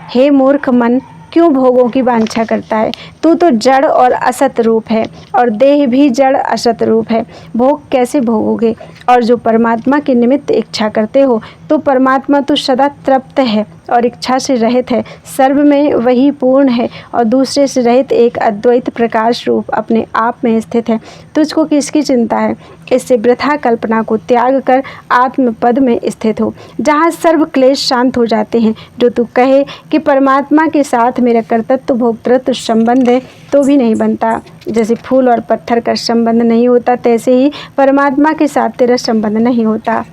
हे मूर्ख मन, क्यों भोगों की वांछा करता है। तू तो जड़ और असत रूप है और देह भी जड़ असत रूप है, भोग कैसे भोगोगे। और जो परमात्मा के निमित्त इच्छा करते हो, तो परमात्मा तो सदा तृप्त है और इच्छा से रहित है, सर्व में वही पूर्ण है और दूसरे से रहित एक अद्वैत प्रकाश रूप अपने आप में स्थित है। तुझको किसकी चिंता है। इससे वृथा कल्पना को त्याग कर आत्मपद में स्थित हो, जहाँ सर्व क्लेश शांत हो जाते हैं। जो तू कहे कि परमात्मा के साथ मेरा कर्तृत्व भोक्तृत्व संबंध है, तो भी नहीं बनता। जैसे फूल और पत्थर का संबंध नहीं होता, तैसे ही परमात्मा के साथ तेरा संबंध नहीं होता।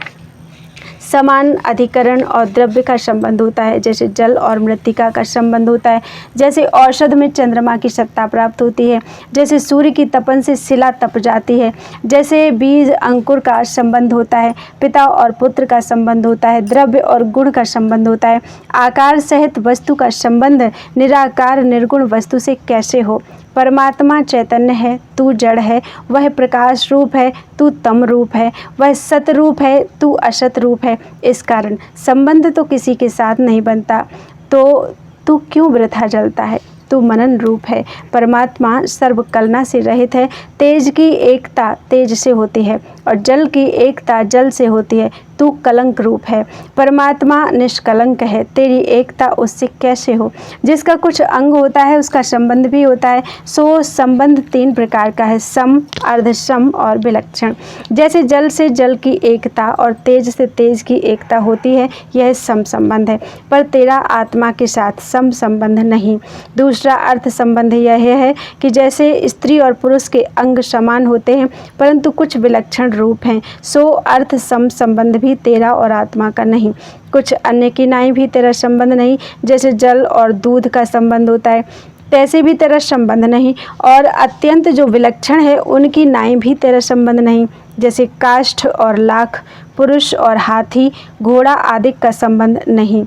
समान अधिकरण और द्रव्य का संबंध होता है, जैसे जल और मृत्तिका का संबंध होता है। जैसे औषध में चंद्रमा की सत्ता प्राप्त होती है, जैसे सूर्य की तपन से शिला तप जाती है, जैसे बीज अंकुर का संबंध होता है, पिता और पुत्र का संबंध होता है, द्रव्य और गुण का संबंध होता है। आकार सहित वस्तु का संबंध निराकार निर्गुण वस्तु से कैसे हो। परमात्मा चैतन्य है, तू जड़ है, वह प्रकाश रूप है, तू तम रूप है, वह सत रूप है, तू असत रूप है। इस कारण संबंध तो किसी के साथ नहीं बनता, तो तू क्यों वृथा जलता है। तू मनन रूप है, परमात्मा सर्वकलना से रहित है। तेज की एकता तेज से होती है और जल की एकता जल से होती है। तू तू कलंक रूप है। परमात्मा निष्कलंक है, तेरी एकता उससे कैसे हो। जिसका कुछ अंग होता है उसका संबंध भी होता है। सो संबंध 3 प्रकार का है, सम, अर्धसम और विलक्षण। जैसे जल से जल की एकता और तेज से तेज की एकता होती है, यह सम संबंध है, पर तेरा आत्मा के साथ सम संबंध नहीं। दूसरा अर्थ संबंध यह है कि जैसे स्त्री और पुरुष के अंग समान होते हैं परंतु कुछ विलक्षण रूप हैं, सो अर्थ सम संबंध भी तेरा और आत्मा का नहीं। कुछ अन्य की नाई भी तेरा संबंध नहीं। जैसे जल और दूध का संबंध होता है तैसे भी तेरा संबंध नहीं, और अत्यंत जो विलक्षण है उनकी नाई भी तेरा संबंध नहीं। जैसे काष्ठ और लाख, पुरुष और हाथी, घोड़ा आदि का संबंध नहीं।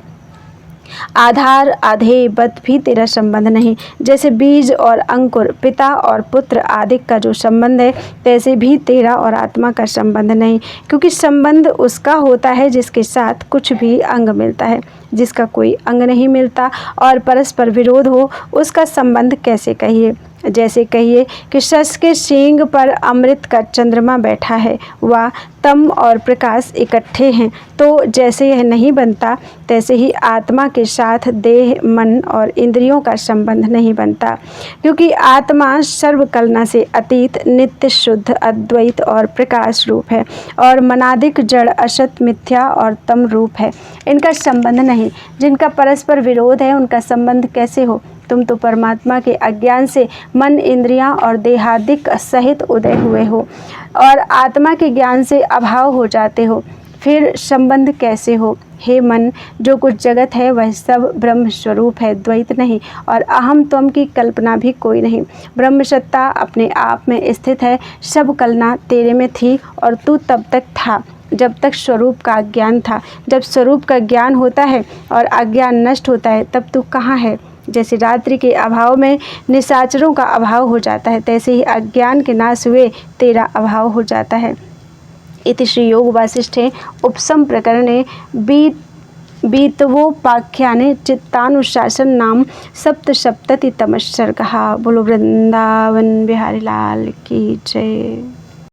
आधार आधेय बत भी तेरा संबंध नहीं। जैसे बीज और अंकुर, पिता और पुत्र आदि का जो संबंध है तैसे भी तेरा और आत्मा का संबंध नहीं। क्योंकि संबंध उसका होता है जिसके साथ कुछ भी अंग मिलता है, जिसका कोई अंग नहीं मिलता और परस्पर विरोध हो उसका संबंध कैसे कहिए। जैसे कहिए कि शश के सींग पर अमृत का चंद्रमा बैठा है, वह तम और प्रकाश इकट्ठे हैं, तो जैसे यह नहीं बनता तैसे ही आत्मा के साथ देह, मन और इंद्रियों का संबंध नहीं बनता। क्योंकि आत्मा सर्वकलना से अतीत, नित्य, शुद्ध, अद्वैत और प्रकाश रूप है, और मनादिक जड़, असत, मिथ्या और तम रूप है। इनका संबंध नहीं। जिनका परस्पर विरोध है उनका संबंध कैसे हो। तुम तो परमात्मा के अज्ञान से मन, इंद्रियां और देहादिक सहित उदय हुए हो और आत्मा के ज्ञान से अभाव हो जाते हो, फिर संबंध कैसे हो। हे मन, जो कुछ जगत है वह सब ब्रह्म स्वरूप है, द्वैत नहीं, और अहम त्वम की कल्पना भी कोई नहीं। ब्रह्म सत्ता अपने आप में स्थित है। सब कल्पना तेरे में थी और तू तब तक था जब तक स्वरूप का ज्ञान था। जब स्वरूप का ज्ञान होता है और अज्ञान नष्ट होता है तब तू कहाँ है। जैसे रात्रि के अभाव में निशाचरों का अभाव हो जाता है तैसे ही अज्ञान के नाश हुए तेरा अभाव हो जाता है। इति श्री योग वासिष्ठे उपसम प्रकरणे बीतवोपाख्याने चित्तानुशासन नाम सप्तसप्ततितमः सर्गः। बोलो वृंदावन बिहारी लाल की जय।